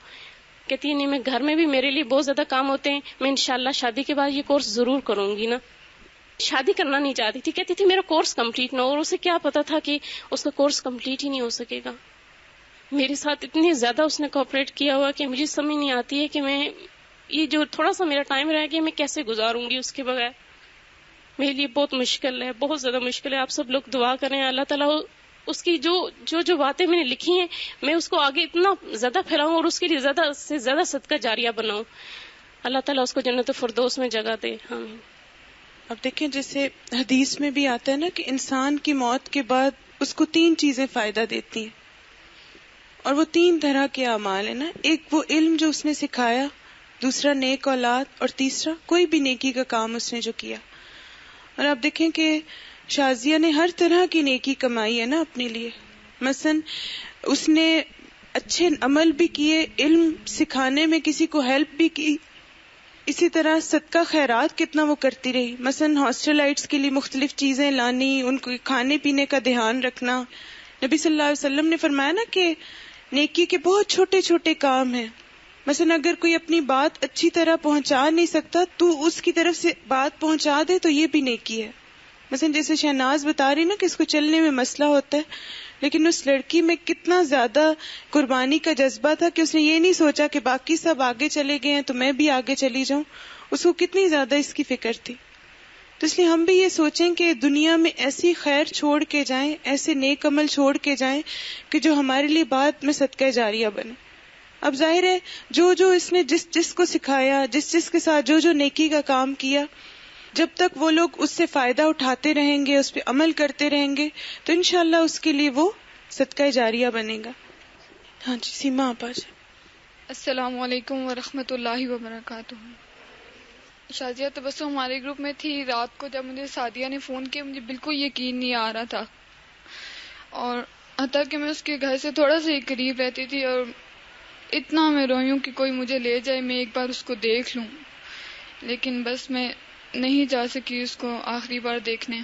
کہتی ہے نہیں میں گھر میں بھی میرے لیے بہت زیادہ کام ہوتے ہیں، میں انشاءاللہ شادی کے بعد یہ کورس ضرور کروں گی نا. شادی کرنا نہیں چاہتی تھی، کہتی تھی میرا کورس کمپلیٹ نہ ہو، اور اسے کیا پتا تھا کہ اس کا کورس کمپلیٹ ہی نہیں ہو سکے گا. میرے ساتھ اتنی زیادہ اس نے کوآپریٹ کیا ہوا کہ مجھے سمجھ نہیں آتی ہے کہ میں یہ جو تھوڑا سا میرا ٹائم رہ گیا میں کیسے گزاروں گی اس کے بغیر. میرے لیے بہت مشکل ہے، بہت زیادہ مشکل ہے. آپ سب لوگ دعا کریں اللہ تعالیٰ اس کی جو باتیں میں نے لکھی ہیں میں اس کو آگے اتنا زیادہ پھیلاؤں اور اس کے لیے زیادہ سے زیادہ صدقہ جاریہ بناؤں. اللہ تعالیٰ اس کو جنت فردوس میں جگہ دے. آمین. اب دیکھیں جیسے حدیث میں بھی آتا ہے نا کہ انسان کی موت کے بعد اس کو 3 چیزیں فائدہ دیتی ہیں، اور وہ 3 طرح کے اعمال ہیں نا. ایک وہ علم جو اس نے سکھایا، دوسرا نیک اولاد، اور تیسرا کوئی بھی نیکی کا کام اس نے جو کیا. اور آپ دیکھیں کہ شازیہ نے ہر طرح کی نیکی کمائی ہے نا اپنے لیے. مثلا اس نے اچھے عمل بھی کیے، علم سکھانے میں کسی کو ہیلپ بھی کی، اسی طرح صدقہ خیرات کتنا وہ کرتی رہی. مثلا ہاسٹلائٹس کے لیے مختلف چیزیں لانی، ان کو کھانے پینے کا دھیان رکھنا. نبی صلی اللہ علیہ وسلم نے فرمایا نا کہ نیکی کے بہت چھوٹے چھوٹے کام ہیں. مثلا اگر کوئی اپنی بات اچھی طرح پہنچا نہیں سکتا تو اس کی طرف سے بات پہنچا دے تو یہ بھی نیکی ہے. مثلا جیسے شہناز بتا رہی نا کہ اس کو چلنے میں مسئلہ ہوتا ہے، لیکن اس لڑکی میں کتنا زیادہ قربانی کا جذبہ تھا کہ اس نے یہ نہیں سوچا کہ باقی سب آگے چلے گئے ہیں تو میں بھی آگے چلی جاؤں. اس کو کتنی زیادہ اس کی فکر تھی. تو تو اس لیے ہم بھی یہ سوچیں کہ دنیا میں ایسی خیر چھوڑ کے جائیں، ایسے نیک عمل چھوڑ کے جائیں کہ جو ہمارے لیے بعد میں صدقہ جاریہ بنے. اب ظاہر ہے جو اس نے جس کو سکھایا، جس کے ساتھ جو نیکی کا کام کیا، جب تک وہ لوگ اس سے فائدہ اٹھاتے رہیں گے، اس پہ عمل کرتے رہیں گے، تو انشاءاللہ اس کے لیے وہ صدقہ جاریہ بنے گا. ہاں جی، سیما آپ آ جائیں. السلام علیکم ورحمۃ اللہ وبرکاتہ. شازیہ تبسم ہمارے گروپ میں تھی. رات کو جب مجھے سعدیہ نے فون کیا مجھے بالکل یقین نہیں آ رہا تھا، اور حتیٰ کہ میں اس کے گھر سے تھوڑا سا ہی قریب رہتی تھی، اور اتنا میں روئی ہوں کہ کوئی مجھے لے جائے، میں ایک بار اس کو دیکھ لوں، لیکن بس میں نہیں جا سکی اس کو آخری بار دیکھنے.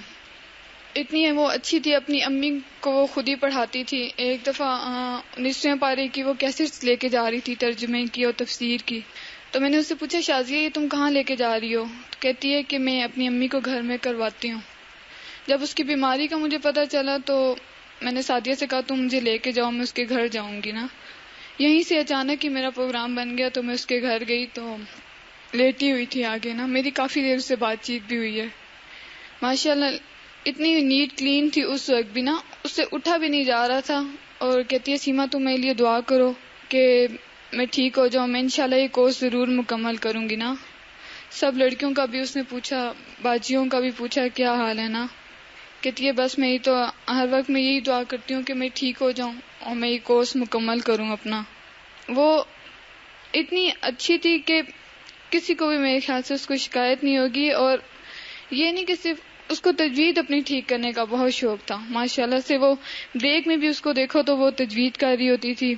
اتنی وہ اچھی تھی، اپنی امی کو وہ خود ہی پڑھاتی تھی. ایک دفعہ 19ویں پارے کی وہ کیسٹس لے کے جا رہی تھی، ترجمے کی اور تفسیر کی. تو میں نے اس سے پوچھا شازیہ یہ تم کہاں لے کے جا رہی ہو؟ تو کہتی ہے کہ میں اپنی امی کو گھر میں کرواتی ہوں. جب اس کی بیماری کا مجھے پتا چلا تو میں نے سعدیہ سے کہا تم مجھے لے کے جاؤ، میں اس کے گھر جاؤں گی نا. یہیں سے اچانک ہی میرا پروگرام بن گیا تو میں اس کے گھر گئی تو لیٹی ہوئی تھی آگے نا. میری کافی دیر سے بات چیت بھی ہوئی ہے. ماشاءاللہ اتنی نیٹ کلین تھی اس وقت بھی نا، اس سے اٹھا بھی نہیں جا رہا تھا. اور کہتی ہے سیما تم میرے لیے دعا کرو کہ میں ٹھیک ہو جاؤں، میں انشاءاللہ یہ کورس ضرور مکمل کروں گی نا. سب لڑکیوں کا بھی اس نے پوچھا، باجیوں کا بھی پوچھا کیا حال ہے نا. کہتی ہے بس میں تو ہر وقت میں یہی دعا کرتی ہوں کہ میں ٹھیک ہو جاؤں اور میں یہ کورس مکمل کروں اپنا. وہ اتنی اچھی تھی کہ کسی کو بھی میرے خیال سے اس کو شکایت نہیں ہوگی. اور یہ نہیں کہ صرف اس کو تجوید اپنی ٹھیک کرنے کا بہت شوق تھا ماشاءاللہ سے. وہ بریک میں بھی اس کو دیکھو تو وہ تجوید کر رہی ہوتی تھی،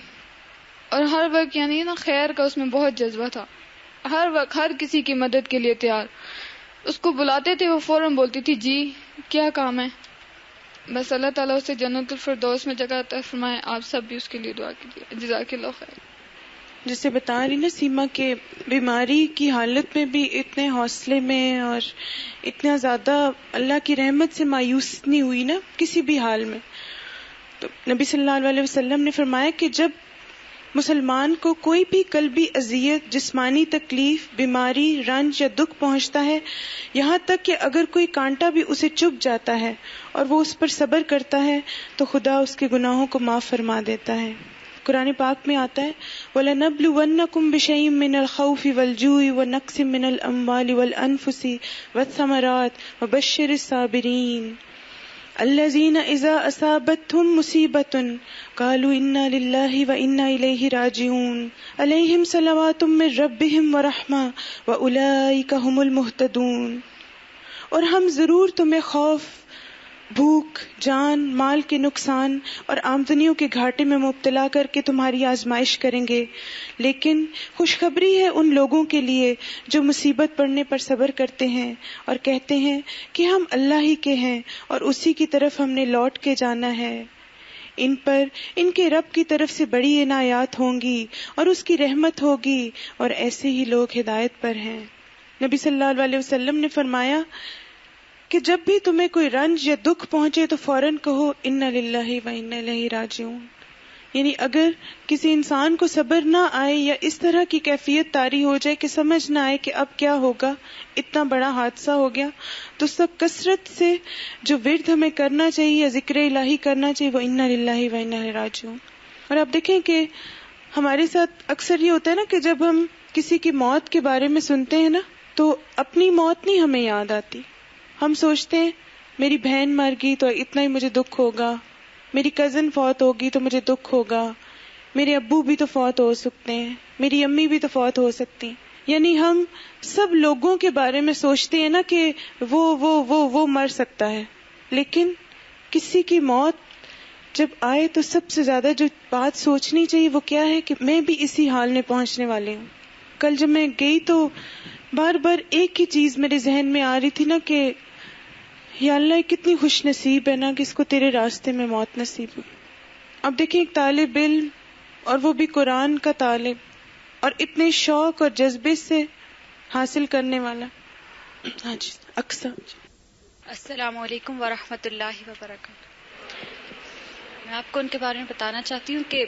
اور ہر وقت یعنی نا خیر کا اس میں بہت جذبہ تھا. ہر وقت ہر کسی کی مدد کے لیے تیار. اس کو بلاتے تھے وہ فوراً بولتی تھی جی کیا کام ہے. بس اللہ تعالیٰ اسے جنت الفردوس میں جگہ عطا فرمائے. آپ سب بھی اس کے لیے دعا کیجیے. جزاک اللہ خیر. جسے بتا رہی نا سیما کے بیماری کی حالت میں بھی اتنے حوصلے میں اور اتنا زیادہ اللہ کی رحمت سے مایوس نہیں ہوئی نا کسی بھی حال میں. تو نبی صلی اللہ علیہ وسلم نے فرمایا کہ جب مسلمان کو کوئی بھی قلبی اذیت، جسمانی تکلیف، بیماری، رنج یا دکھ پہنچتا ہے، یہاں تک کہ اگر کوئی کانٹا بھی اسے چبھ جاتا ہے اور وہ اس پر صبر کرتا ہے تو خدا اس کے گناہوں کو معاف فرما دیتا ہے. قرآن پاک میں آتا ہے وَلَنَبْلُوَنَّكُمْ بِشَيْءٍ مِّنَ الْخَوْفِ وَالْجُوعِ وَنَقْصٍ مِّنَ الْأَمْوَالِ وَالْأَنفُسِ وَالثَّمَرَاتِ وَبَشِّرِ الصَّابِرِينَ الَّذِينَ إِذَا أَصَابَتْهُمْ مُصِيبَةٌ قَالُوا إِنَّا لِلَّهِ وَإِنَّا إِلَيْهِ رَاجِعُونَ عَلَيْهِمْ صَلَوَاتٌ مِّن رَّبِّهِمْ وَرَحْمَةٌ وَأُولَٰئِكَ هُمُ الْمُهْتَدُونَ. اور ہم ضرور تمہیں خوف، بھوک، جان، مال کے نقصان اور آمدنیوں کے گھاٹے میں مبتلا کر کے تمہاری آزمائش کریں گے، لیکن خوشخبری ہے ان لوگوں کے لیے جو مصیبت پڑنے پر صبر کرتے ہیں اور کہتے ہیں کہ ہم اللہ ہی کے ہیں اور اسی کی طرف ہم نے لوٹ کے جانا ہے. ان پر ان کے رب کی طرف سے بڑی عنایات ہوں گی اور اس کی رحمت ہوگی، اور ایسے ہی لوگ ہدایت پر ہیں. نبی صلی اللہ علیہ وسلم نے فرمایا کہ جب بھی تمہیں کوئی رنج یا دکھ پہنچے تو فوراً کہو انا للہ و انا الیہ راجعون. یعنی اگر کسی انسان کو صبر نہ آئے یا اس طرح کی کیفیت طاری ہو جائے کہ سمجھ نہ آئے کہ اب کیا ہوگا، اتنا بڑا حادثہ ہو گیا، تو سب کثرت سے جو ورد ہمیں کرنا چاہیے یا ذکر الہی کرنا چاہیے وہ انا للہ و انا الیہ راجعون. اور آپ دیکھیں کہ ہمارے ساتھ اکثر یہ ہوتا ہے نا کہ جب ہم کسی کی موت کے بارے میں سنتے ہیں نا تو اپنی موت نہیں ہمیں یاد آتی. ہم سوچتے ہیں میری بہن مر گئی تو اتنا ہی مجھے دکھ ہوگا، میری کزن فوت ہوگی تو مجھے دکھ ہوگا، میرے ابو بھی تو فوت ہو سکتے ہیں، میری امی بھی تو فوت ہو سکتی ہیں. یعنی ہم سب لوگوں کے بارے میں سوچتے ہیں نا کہ وہ مر سکتا ہے، لیکن کسی کی موت جب آئے تو سب سے زیادہ جو بات سوچنی چاہیے وہ کیا ہے کہ میں بھی اسی حال میں پہنچنے والی ہوں. کل جب میں گئی تو بار بار ایک ہی چیز میرے ذہن میں آ رہی تھی نا کہ یا اللہ کتنی خوش نصیب ہے نا کہ اس کو تیرے راستے میں موت نصیب ہوئی. اب دیکھیں ایک طالب علم اور وہ بھی قرآن کا طالب اور اتنے شوق اور جذبے سے حاصل کرنے والا. ہاں جی اکثر. السلام علیکم ورحمۃ اللہ وبرکاتہ. میں آپ کو ان کے بارے میں بتانا چاہتی ہوں کہ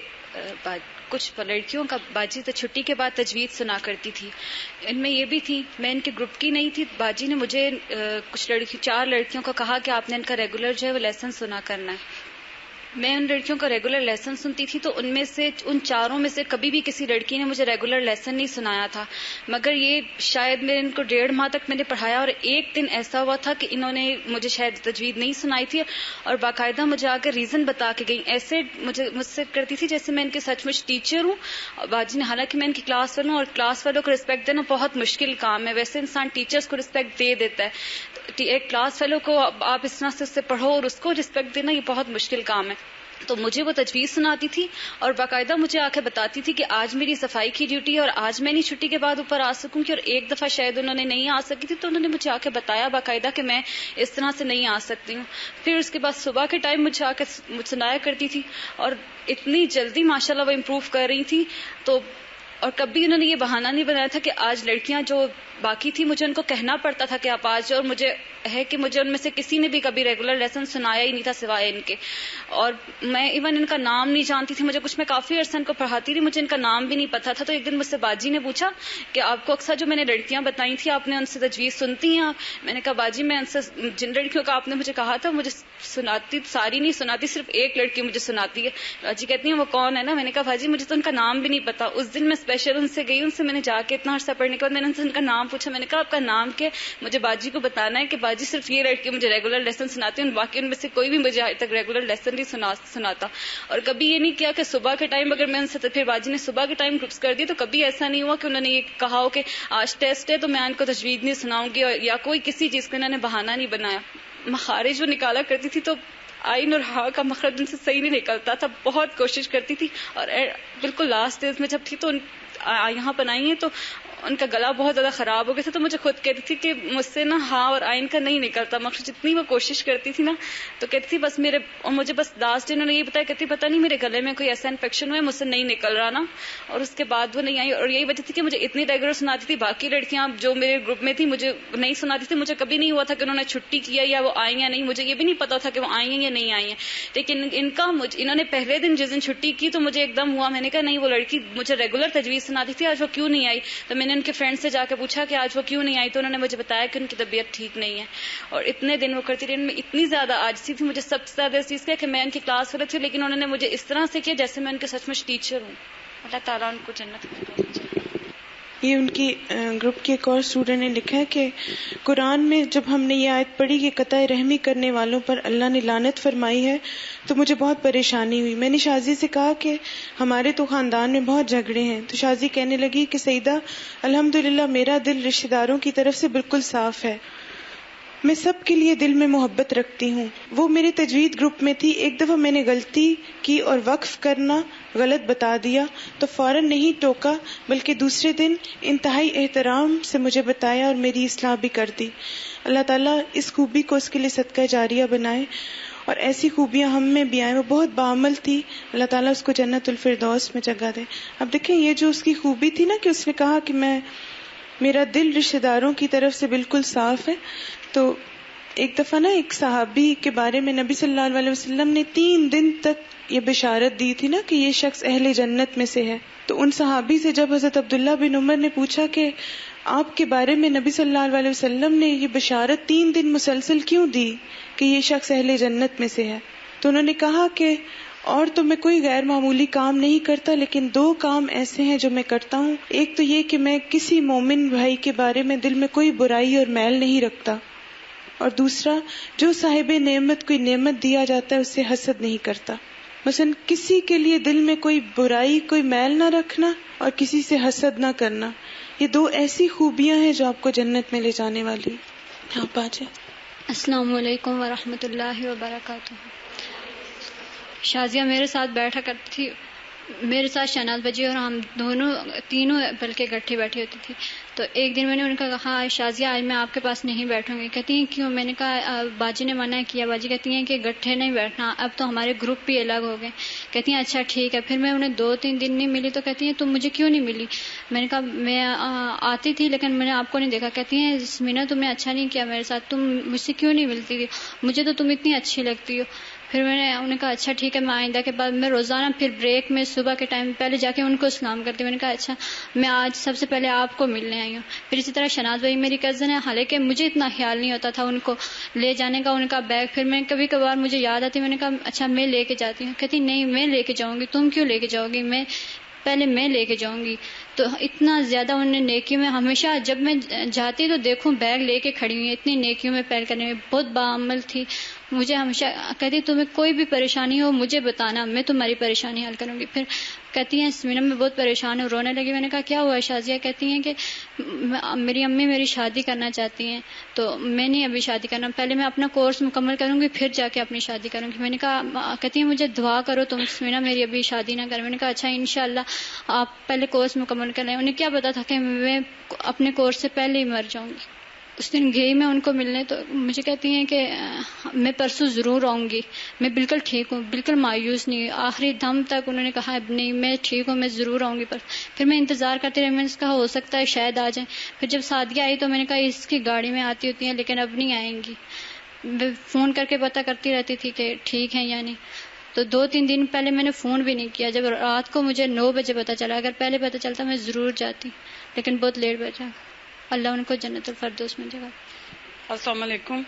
کچھ لڑکیوں کا باجی تو چھٹی کے بعد تجوید سنا کرتی تھی. ان میں یہ بھی تھی, میں ان کے گروپ کی نہیں تھی. باجی نے مجھے کچھ 4 لڑکیوں کو کہا کہ آپ نے ان کا ریگولر جو ہے وہ لیسن سنا کرنا ہے. میں ان لڑکیوں کا ریگولر لیسن سنتی تھی, تو ان 4 میں سے کبھی بھی کسی لڑکی نے مجھے ریگولر لیسن نہیں سنایا تھا. مگر یہ شاید میں ان کو 1.5 ماہ تک میں نے پڑھایا, اور ایک دن ایسا ہوا تھا کہ انہوں نے مجھے شاید تجوید نہیں سنائی تھی, اور باقاعدہ مجھے آ کے ریزن بتا کے گئی. ایسے مجھ سے کرتی تھی جیسے میں ان کے سچ مچ ٹیچر ہوں. باجی نے, حالانکہ میں ان کی کلاس فیلو ہوں, اور کلاس فیلو کو رسپیکٹ دینا بہت مشکل کام ہے. ویسے انسان ٹیچرز کو رسپیکٹ دے دیتا ہے, ایک کلاس فیلو کو آپ اس طرح سے اس سے پڑھو اور اس کو رسپیکٹ دینا, یہ بہت مشکل کام ہے. تو مجھے وہ تجویز سناتی تھی, اور باقاعدہ مجھے آ کے بتاتی تھی کہ آج میری صفائی کی ڈیوٹی ہے, اور آج میں نہیں چھٹی کے بعد اوپر آ سکوں گی. اور ایک دفعہ شاید انہوں نے نہیں آ سکی تھی, تو انہوں نے مجھے آ کے بتایا باقاعدہ کہ میں اس طرح سے نہیں آ سکتی ہوں. پھر اس کے بعد صبح کے ٹائم مجھے آ کے سنایا کرتی تھی, اور اتنی جلدی ماشاءاللہ وہ امپروو کر رہی تھی. تو اور کبھی انہوں نے یہ بہانہ نہیں بنایا تھا کہ آج لڑکیاں جو باقی تھی مجھے ان کو کہنا پڑتا تھا کہ آپ آج جاؤ. اور مجھے ہے کہ مجھے ان میں سے کسی نے بھی کبھی ریگولر لیسن سنایا ہی نہیں تھا سوائے ان کے, اور میں ایون ان کا نام نہیں جانتی تھی. میں کافی عرصہ ان کو پڑھاتی رہی, مجھے ان کا نام بھی نہیں پتا تھا. تو ایک دن مجھ سے باجی نے پوچھا کہ آپ کو اکثر جو میں نے لڑکیاں بتائی تھی آپ نے ان سے تجویز سنتی ہیں آپ؟ میں نے کہا باجی میں ان سے جن لڑکیوں کا آپ نے مجھے کہا تھا مجھے سناتی, ساری نہیں سناتی, صرف ایک لڑکی مجھے سناتی ہے. باجی کہتی ہیں وہ کون ہے نا؟ میں نے کہا باجی مجھے تو ان کا نام بھی نہیں پتا. اس دن میں اسپیشل ان سے گئی, ان سے میں نے جا کے اتنا عرصہ پڑھنے کے بعد میں نے ان سے ان کا نام پوچھا. میں نے کہا آپ کا نام کیا؟ مجھے باجی کو بتانا ہے کہ باجی صرف یہ لڑکی مجھے ریگولر لیسن سناتی ہیں, باقی ان میں سے کوئی بھی مجھے آج تک ریگولر لیسن نہیں سناتا. اور کبھی یہ نہیں کیا کہ صبح کے ٹائم اگر میں ان سے, پھر باجی نے صبح کے ٹائم گروپس کر دی, تو کبھی ایسا نہیں ہوا کہ انہوں نے یہ کہا ہو کہ آج ٹیسٹ ہے تو میں ان کو تجوید نہیں سناؤں گی, یا کوئی کسی چیز کا انہوں نے بہانہ نہیں بنایا. مخارج جو نکالا کرتی تھی تو آئین اور ہا کا مخرج ان سے صحیح نہیں نکلتا تھا, بہت کوشش کرتی تھی. اور بالکل لاسٹ ڈیز میں جب تھی تو یہاں پر آئی ہیں تو ان کا گلا بہت زیادہ خراب ہو گیا تھا, تو مجھے خود کہتی تھی کہ مجھ سے نا ہاں اور آئین کا نہیں نکلتا مخرج. جتنی وہ کوشش کرتی تھی نا تو کہتی تھی بس میرے, اور مجھے بس لاسٹ انہوں نے یہ بتایا, کہتی پتہ نہیں میرے گلے میں کوئی ایسا انفیکشن ہوا ہے, مجھ سے نہیں نکل رہا نا. اور اس کے بعد وہ نہیں آئی, اور یہی وجہ تھی کہ مجھے اتنی ریگولر سناتی تھی. باقی لڑکیاں جو میرے گروپ میں تھی مجھے نہیں سناتی تھی. مجھے کبھی نہیں ہوا تھا کہ انہوں نے چھٹی کیا یا وہ آئی یا نہیں, مجھے یہ بھی نہیں پتا تھا کہ وہ آئی ہیں یا نہیں آئی ہیں. لیکن انہوں نے پہلے دن جس دن چھٹی کی تو مجھے ایک دم ہوا, میں نے کہا نہیں وہ لڑکی مجھے ریگولر تجویز سناتی تھی, آج وہ کیوں نہیں آئی؟ تو میں نے ان کے فرینڈ سے جا کے پوچھا کہ آج وہ کیوں نہیں آئی, تو انہوں نے مجھے بتایا کہ ان کی طبیعت ٹھیک نہیں ہے. اور اتنے دن وہ کرتی رہی. ان میں اتنی زیادہ عاجزی تھی, مجھے سب سے زیادہ اس چیز کا کہ میں ان کی کلاس فیلو تھی, لیکن انہوں نے مجھے اس طرح سے کیا جیسے میں ان کے سچ مچ ٹیچر ہوں. اللہ تعالیٰ ان کو جنت میں. یہ ان کی گروپ کے ایک اور اسٹوڈنٹ نے لکھا ہے کہ قرآن میں جب ہم نے یہ آیت پڑھی کہ قطع رحمی کرنے والوں پر اللہ نے لعنت فرمائی ہے تو مجھے بہت پریشانی ہوئی. میں نے شازی سے کہا کہ ہمارے تو خاندان میں بہت جھگڑے ہیں. تو شازی کہنے لگی کہ سیدہ الحمدللہ میرا دل رشتہ داروں کی طرف سے بالکل صاف ہے, میں سب کے لیے دل میں محبت رکھتی ہوں. وہ میرے تجوید گروپ میں تھی, ایک دفعہ میں نے غلطی کی اور وقف کرنا غلط بتا دیا تو فوراً نہیں ٹوکا بلکہ دوسرے دن انتہائی احترام سے مجھے بتایا اور میری اصلاح بھی کر دی. اللہ تعالیٰ اس خوبی کو اس کے لیے صدقہ جاریہ بنائے اور ایسی خوبیاں ہم میں بھی آئیں. وہ بہت بعمل تھی, اللہ تعالیٰ اس کو جنت الفردوس میں جگہ دے. اب دیکھیں یہ جو اس کی خوبی تھی نا کہ اس نے کہا کہ میرا دل رشتہ داروں کی طرف سے بالکل صاف ہے. تو ایک دفعہ نا ایک صحابی کے بارے میں نبی صلی اللہ علیہ وسلم نے 3 دن تک یہ بشارت دی تھی نا کہ یہ شخص اہل جنت میں سے ہے. تو ان صحابی سے جب حضرت عبداللہ بن عمر نے پوچھا کہ آپ کے بارے میں نبی صلی اللہ علیہ وسلم نے یہ بشارت 3 دن مسلسل کیوں دی کہ یہ شخص اہل جنت میں سے ہے, تو انہوں نے کہا کہ اور تو میں کوئی غیر معمولی کام نہیں کرتا, لیکن 2 کام ایسے ہیں جو میں کرتا ہوں. ایک تو یہ کہ میں کسی مومن بھائی کے بارے میں دل میں کوئی برائی اور میل نہیں رکھتا, اور دوسرا جو صاحب نعمت کوئی نعمت دیا جاتا ہے اس سے حسد نہیں کرتا. مثلا کسی کے لیے دل میں کوئی برائی کوئی میل نہ رکھنا اور کسی سے حسد نہ کرنا, یہ 2 ایسی خوبیاں ہیں جو آپ کو جنت میں لے جانے والی. ہاں پاجے. السلام علیکم ورحمۃ اللہ وبرکاتہ. شازیہ میرے ساتھ بیٹھا کرتی تھی, میرے ساتھ شہناز بجی اور ہم تینوں بلکہ اکٹھے بیٹھی ہوتی تھی. تو ایک دن میں نے ان کا کہا شازیہ آج میں آپ کے پاس نہیں بیٹھوں گی. کہتی ہیں کیوں؟ میں نے کہا باجی نے منع کیا. باجی کہتی ہیں کہ گٹھے نہیں بیٹھنا, اب تو ہمارے گروپ بھی الگ ہو گئے. کہتی ہیں اچھا ٹھیک ہے. پھر میں انہیں 2-3 دن نہیں ملی تو کہتی ہیں تم مجھے کیوں نہیں ملی؟ میں نے کہا میں آتی تھی لیکن میں نے آپ کو نہیں دیکھا. کہتی ہیں یاسمینہ تم نے اچھا نہیں کیا میرے ساتھ, تم مجھ سے کیوں نہیں ملتی تھی, مجھے تو تم اتنی اچھی لگتی ہو. پھر میں نے انہیں کہا اچھا ٹھیک ہے میں آئندہ کے بعد میں روزانہ پھر بریک میں صبح کے ٹائم پہلے جا کے ان کو سلام کرتی ہوں. میں نے کہا اچھا میں آج سب سے پہلے آپ کو ملنے آئی ہوں. پھر اسی طرح شناز بھائی میری کزن ہے, حالانکہ مجھے اتنا خیال نہیں ہوتا تھا ان کو لے جانے کا, ان کا بیگ پھر میں کبھی کبھار مجھے یاد آتی, میں نے کہا اچھا میں لے کے جاتی ہوں. کہتی نہیں میں لے کے جاؤں گی. تم کیوں لے کے جاؤ گی, پہلے میں لے کے جاؤں گی. تو اتنا زیادہ انہوں نے نیکی میں, ہمیشہ جب میں جاتی تو دیکھوں بیگ لے کے کھڑی ہوئی, اتنی نیکیوں میں پہل کرنے میں بہت باعمل تھی. مجھے ہمیشہ کہتی تمہیں کوئی بھی پریشانی ہو مجھے بتانا, میں تمہاری پریشانی حل کروں گی. پھر کہتی ہیں سمینا میں بہت پریشان ہوں, رونے لگی. میں نے کہا کیا ہوا شازیہ؟ کہتی ہیں کہ میری امی میری شادی کرنا چاہتی ہیں, تو میں نہیں ابھی شادی کرنا, پہلے میں اپنا کورس مکمل کروں گی پھر جا کے اپنی شادی کروں گی. میں نے کہا, کہتی ہیں مجھے دعا کرو تم سمینا میری ابھی شادی نہ کریں. میں نے کہا اچھا انشاءاللہ آپ پہلے کورس مکمل کر لیں. انہیں کیا پتا تھا کہ میں اپنے کورس سے پہلے ہی مر جاؤں گی. اس دن گئی میں ان کو ملنے, تو مجھے کہتی ہیں کہ میں پرسوں ضرور آؤں گی, میں بالکل ٹھیک ہوں, بالکل مایوس نہیں. آخری دم تک انہوں نے کہا نہیں میں ٹھیک ہوں, میں ضرور آؤں گی. پھر میں انتظار کرتی رہی, میں نے کہا ہو سکتا ہے شاید آ جائیں. پھر جب سعدیہ آئی تو میں نے کہا اس کی گاڑی میں آتی ہوتی ہیں لیکن اب نہیں آئیں گی. میں فون کر کے پتہ کرتی رہتی تھی کہ ٹھیک ہیں یا نہیں. تو 2-3 دن پہلے میں نے فون بھی نہیں کیا. جب رات کو مجھے 9 بجے پتہ چلا, اگر پہلے پتہ چلتا میں ضرور جاتی, لیکن بہت لیٹ بجا. اللہ ان کو جنت الفردوس میں جگہ. السلام علیکم.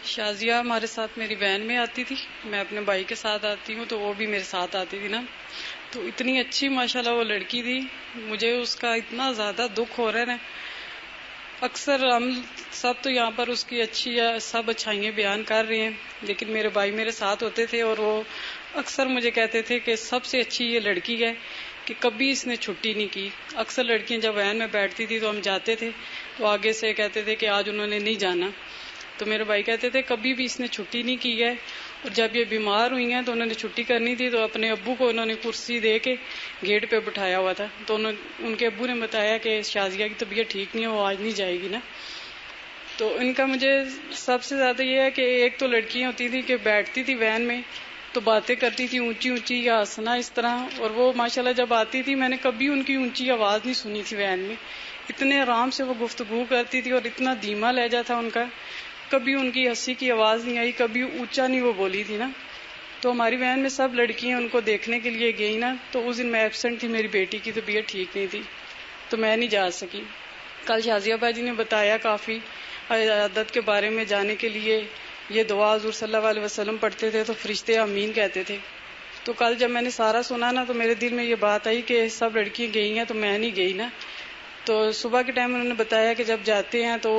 شازیہ ہمارے ساتھ میری وین میں آتی تھی, میں اپنے بھائی کے ساتھ آتی ہوں تو وہ بھی میرے ساتھ آتی تھی نا. تو اتنی اچھی ماشاءاللہ وہ لڑکی تھی, مجھے اس کا اتنا زیادہ دکھ ہو رہا ہے نا. اکثر ہم سب تو یہاں پر اس کی سب اچھائیاں بیان کر رہے ہیں, لیکن میرے بھائی میرے ساتھ ہوتے تھے اور وہ اکثر مجھے کہتے تھے کہ سب سے اچھی یہ لڑکی ہے کہ کبھی اس نے چھٹی نہیں کی. اکثر لڑکیاں جب وین میں بیٹھتی تھی تو ہم جاتے تھے تو آگے سے کہتے تھے کہ آج انہوں نے نہیں جانا, تو میرے بھائی کہتے تھے کبھی بھی اس نے چھٹی نہیں کی ہے. اور جب یہ بیمار ہوئی ہیں تو انہوں نے چھٹی کرنی تھی تو اپنے ابو کو انہوں نے کرسی دے کے گیٹ پہ بٹھایا ہوا تھا. تو ان کے ابو نے بتایا کہ شازیہ کی طبیعت ٹھیک نہیں ہے, وہ آج نہیں جائے گی نا. تو ان کا مجھے سب سے زیادہ یہ ہے کہ ایک تو لڑکیاں ہوتی تھی کہ بیٹھتی تھی وین میں تو باتیں کرتی تھی اونچی اونچی یا ہنسنا اس طرح, اور وہ ماشاءاللہ جب آتی تھی میں نے کبھی ان کی اونچی آواز نہیں سنی تھی وین میں. اتنے آرام سے وہ گفتگو کرتی تھی اور اتنا دھیما لہجہ تھا ان کا, کبھی ان کی ہنسی کی آواز نہیں آئی, کبھی اونچا نہیں وہ بولی تھی نا. تو ہماری وین میں سب لڑکیاں ان کو دیکھنے کے لیے گئی نا, تو اس دن میں ایبسنٹ تھی, میری بیٹی کی طبیعت ٹھیک نہیں تھی تو میں نہیں جا سکی. کل شازیہ باجی نے بتایا کافی عادت کے بارے میں جانے کے لیے. یہ دعا حضور صلی اللہ علیہ وسلم پڑھتے تھے تو فرشتے آمین کہتے تھے. تو کل جب میں نے سارا سنا نا تو میرے دل میں یہ بات آئی کہ سب لڑکیاں گئی ہیں تو میں نہیں گئی نا. تو صبح کے ٹائم انہوں نے بتایا کہ جب جاتے ہیں تو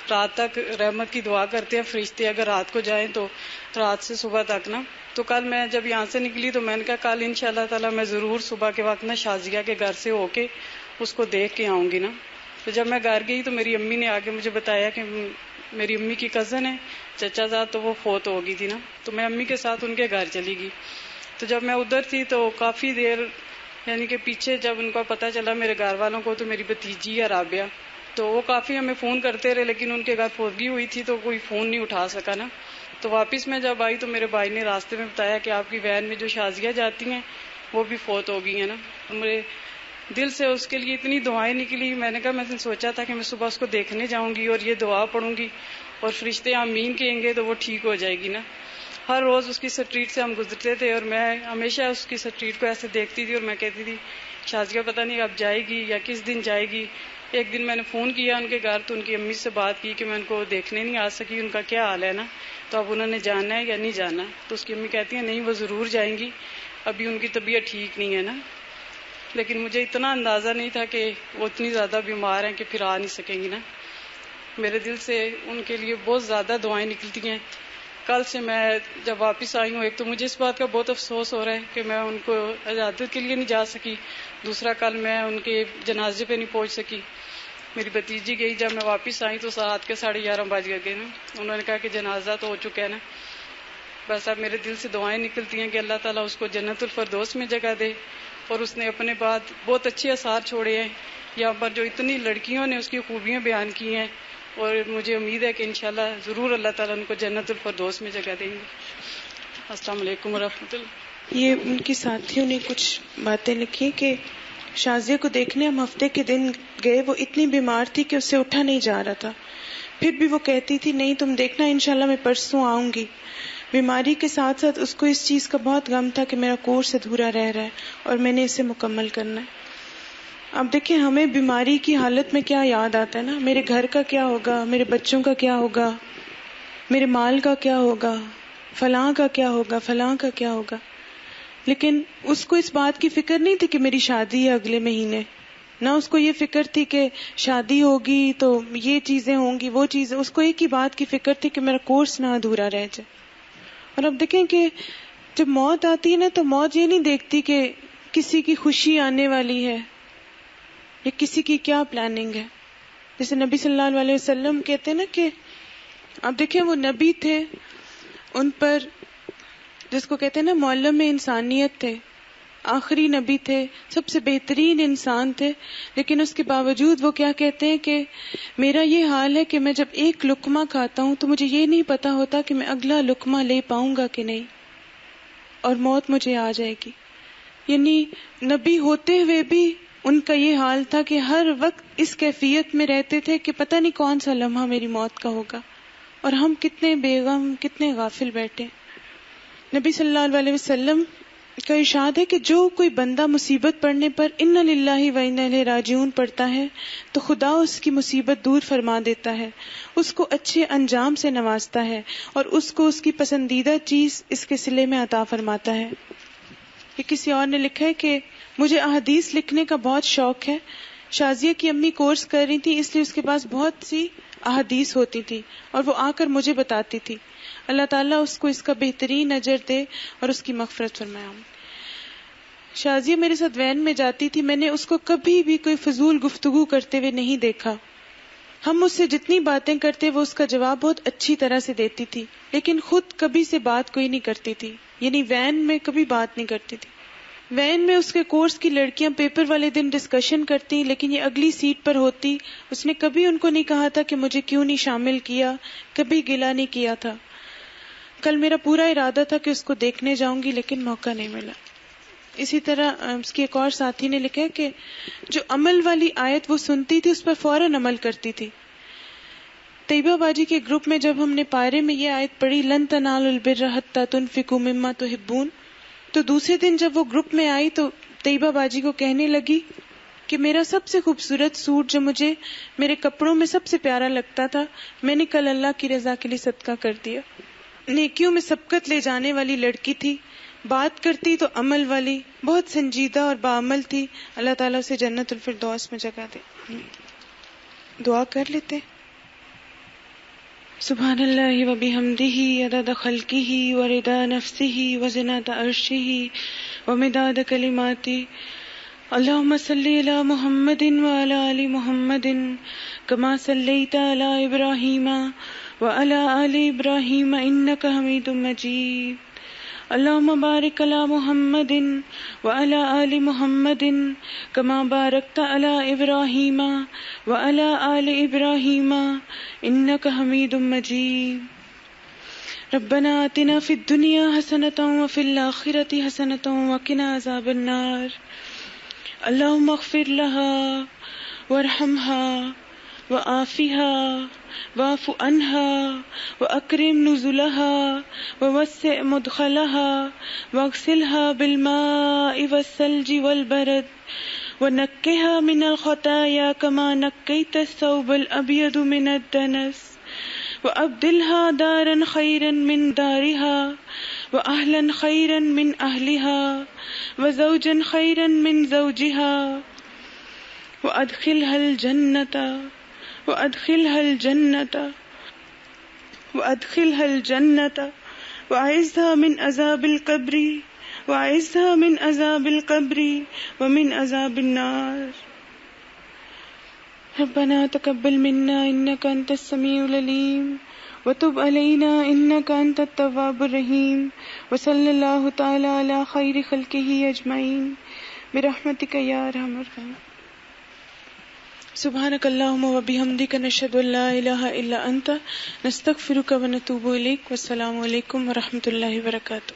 رات تک رحمت کی دعا کرتے ہیں فرشتے, اگر رات کو جائیں تو رات سے صبح تک نا. تو کل میں جب یہاں سے نکلی تو میں نے کہا کل انشاءاللہ تعالی میں ضرور صبح کے وقت نا شازیہ کے گھر سے ہو کے اس کو دیکھ کے آؤں گی نا. تو جب میں گھر گئی تو میری امی نے آگے مجھے بتایا کہ میری امی کی کزن ہے چچا زاد, تو وہ فوت ہو گئی تھی نا. تو میں امی کے ساتھ ان کے گھر چلی گئی. تو جب میں ادھر تھی تو کافی دیر یعنی کہ پیچھے جب ان کو پتہ چلا میرے گھر والوں کو تو میری بھتیجی ہے رابعہ, تو وہ کافی ہمیں فون کرتے رہے لیکن ان کے گھر فوتگی ہوئی تھی تو کوئی فون نہیں اٹھا سکا نا. تو واپس میں جب آئی تو میرے بھائی نے راستے میں بتایا کہ آپ کی وین میں جو شازیہ جاتی ہیں وہ بھی فوت ہو گئی ہیں نا. میرے دل سے اس کے لیے اتنی دعائیں نکلی. میں نے کہا میں نے سوچا تھا کہ میں صبح اس کو دیکھنے جاؤں گی اور یہ دعا پڑھوں گی اور فرشتے آمین کہیں گے تو وہ ٹھیک ہو جائے گی نا. ہر روز اس کی اسٹریٹ سے ہم گزرتے تھے اور میں ہمیشہ اس کی اسٹریٹ کو ایسے دیکھتی تھی اور میں کہتی تھی شازیہ پتہ نہیں اب جائے گی یا کس دن جائے گی. ایک دن میں نے فون کیا ان کے گھر تو ان کی امی سے بات کی کہ میں ان کو دیکھنے نہیں آ سکی, ان کا کیا حال ہے نا, تو اب انہوں نے جانا ہے یا نہیں جانا. تو اس کی امی کہتی ہیں نہیں وہ ضرور جائیں گی, ابھی ان کی طبیعت ٹھیک نہیں ہے نا. لیکن مجھے اتنا اندازہ نہیں تھا کہ وہ اتنی زیادہ بیمار ہیں کہ پھر آ نہیں سکیں گی نا. میرے دل سے ان کے لیے بہت زیادہ دعائیں نکلتی ہیں. کل سے میں جب واپس آئی ہوں, ایک تو مجھے اس بات کا بہت افسوس ہو رہا ہے کہ میں ان کو عیادت کے لیے نہیں جا سکی, دوسرا کل میں ان کے جنازے پہ نہیں پہنچ سکی. میری بھتیجی گئی, جب میں واپس آئی تو رات کے 11:30 بج گئے نا. انہوں نے کہا کہ جنازہ تو ہو چکا ہے نا. بس اب میرے دل سے دعائیں نکلتی ہیں کہ اللہ تعالیٰ اس کو جنت الفردوس میں جگہ دے, اور اس نے اپنے بعد بہت اچھے آثار چھوڑے ہیں یہاں پر, جو اتنی لڑکیوں نے اس کی خوبیاں بیان کی ہیں, اور مجھے امید ہے کہ انشاءاللہ ضرور اللہ تعالیٰ ان کو جنت الفردوس میں جگہ دیں گے. السلام علیکم ورحمۃ اللہ. یہ ان کی ساتھیوں نے کچھ باتیں لکھی کہ شازیہ کو دیکھنے ہم ہفتے کے دن گئے, وہ اتنی بیمار تھی کہ اس سے اٹھا نہیں جا رہا تھا, پھر بھی وہ کہتی تھی نہیں تم دیکھنا انشاءاللہ میں پرسوں آؤں گی. بیماری کے ساتھ ساتھ اس کو اس چیز کا بہت غم تھا کہ میرا کورس ادھورا رہ رہا ہے اور میں نے اسے مکمل کرنا ہے. اب دیکھیں ہمیں بیماری کی حالت میں کیا یاد آتا ہے نا، میرے گھر کا کیا ہوگا، میرے بچوں کا کیا ہوگا، میرے مال کا کیا ہوگا، فلاں کا کیا ہوگا، فلاں کا کیا ہوگا. لیکن اس کو اس بات کی فکر نہیں تھی کہ میری شادی ہے اگلے مہینے، نہ اس کو یہ فکر تھی کہ شادی ہوگی تو یہ چیزیں ہوں گی وہ چیزیں. اس کو ایک ہی بات کی فکر تھی کہ میرا کورس نہ ادھورا رہ جائے. اور اب دیکھیں کہ جب موت آتی ہے نا تو موت یہ نہیں دیکھتی کہ کسی کی خوشی آنے والی ہے یا کسی کی کیا پلاننگ ہے. جیسے نبی صلی اللہ علیہ وسلم کہتے ہیں نا کہ اب دیکھیں وہ نبی تھے، ان پر جس کو کہتے ہیں نا معلم انسانیت تھے، آخری نبی تھے، سب سے بہترین انسان تھے، لیکن اس کے باوجود وہ کیا کہتے ہیں کہ میرا یہ حال ہے کہ میں جب ایک لقمہ کھاتا ہوں تو مجھے یہ نہیں پتا ہوتا کہ میں اگلا لقمہ لے پاؤں گا کہ نہیں، اور موت مجھے آ جائے گی. یعنی نبی ہوتے ہوئے بھی ان کا یہ حال تھا کہ ہر وقت اس کیفیت میں رہتے تھے کہ پتہ نہیں کون سا لمحہ میری موت کا ہوگا، اور ہم کتنے بیغم کتنے غافل بیٹھے. نبی صلی اللہ علیہ وسلم کا ارشاد ہے کہ جو کوئی بندہ مصیبت پڑنے پر انا للہ و انا الیہ راجعون پڑھتا ہے تو خدا اس کی مصیبت دور فرما دیتا ہے، اس کو اچھے انجام سے نوازتا ہے اور اس کو اس کی پسندیدہ چیز اس کے صلے میں عطا فرماتا ہے. یہ کسی اور نے لکھا ہے کہ مجھے احادیث لکھنے کا بہت شوق ہے. شازیہ کی امی کورس کر رہی تھی، اس لیے اس کے پاس بہت سی احادیث ہوتی تھی اور وہ آ کر مجھے بتاتی تھی. اللہ تعالیٰ اس کو اس کا بہترین اجر دے اور اس کی مغفرت فرمائے. شازیہ میرے ساتھ وین میں جاتی تھی، میں نے اس کو کبھی بھی کوئی فضول گفتگو کرتے ہوئے نہیں دیکھا. ہم اس سے جتنی باتیں کرتے وہ اس کا جواب بہت اچھی طرح سے دیتی تھی، لیکن خود کبھی سے بات کوئی نہیں کرتی تھی. یعنی وین میں کبھی بات نہیں کرتی تھی. وین میں اس کے کورس کی لڑکیاں پیپر والے دن ڈسکشن کرتی، لیکن یہ اگلی سیٹ پر ہوتی. اس نے کبھی ان کو نہیں کہا تھا کہ مجھے کیوں نہیں شامل کیا، کبھی گلہ نہیں کیا تھا. کل میرا پورا ارادہ تھا کہ اس کو دیکھنے جاؤں گی لیکن موقع نہیں ملا. اسی طرح اس کی ایک اور ساتھی نے لکھا کہ جو عمل والی آیت وہ سنتی تھی اس پر فوراً عمل کرتی تھی. طیبہ باجی کے گروپ میں جب ہم نے پائرے میں یہ آیت پڑھی لن تنالوا البر حتی تنفقوا مما تحبون، تو دوسرے دن جب وہ گروپ میں آئی تو طیبہ باجی کو کہنے لگی کہ میرا سب سے خوبصورت سوٹ جو مجھے میرے کپڑوں میں سب سے پیارا لگتا تھا میں نے کل اللہ کی رضا کے لیے صدقہ کر دیا. نیکیوں میں سبقت لے جانے والی لڑکی تھی، بات کرتی تو عمل والی، بہت سنجیدہ اور باعمل تھی. اللہ تعالیٰ اسے جنت الفردوس میں جگہ دے. دعا کر لیتے. سبحان اللہ و بحمدہ عدد خلقہ ورضا نفسہ وزنۃ عرشہ ومداد کلماتہ. اللہم صلی علی محمد وعلی آل محمد کما صلیت علی ابراہیم وعلی آل ابراہیم انک حمید مجید. اللہم بارک علی محمد وعلی آل محمد کما بارکت علی ابراہیم وعلی آل ابراہیم انک حمید مجید. ربنا آتنا فی الدنیا حسنۃ وفی الآخرۃ حسنۃ وقنا عذاب النار. اللہم اغفر لها وارحمها وعافها واعف عنها واکرم نزلها ووسع مدخلها واغسلها بالماء والثلج والبرد ونقها من الخطايا كما نقيت الثوب الأبيض من الدنس وأبدلها دارا خيرا من دارها وأهلا خيرا من أهلها وزوجا خيرا من زوجها وأدخلها الجنة وأعذها من عذاب القبر ومن عذاب النار. ربنا تقبل منا إنك أنت السميع العليم وتب علينا إنك أنت التواب الرحيم وصلى الله تعالى على خير خلقه أجمعين برحمتك يا أرحم الراحمين. سبحانك اللهم وبحمدك نشهد أن لا إله إلا أنت نستغفرك ونتوب إليك. والسلام عليكم ورحمة الله وبركاته.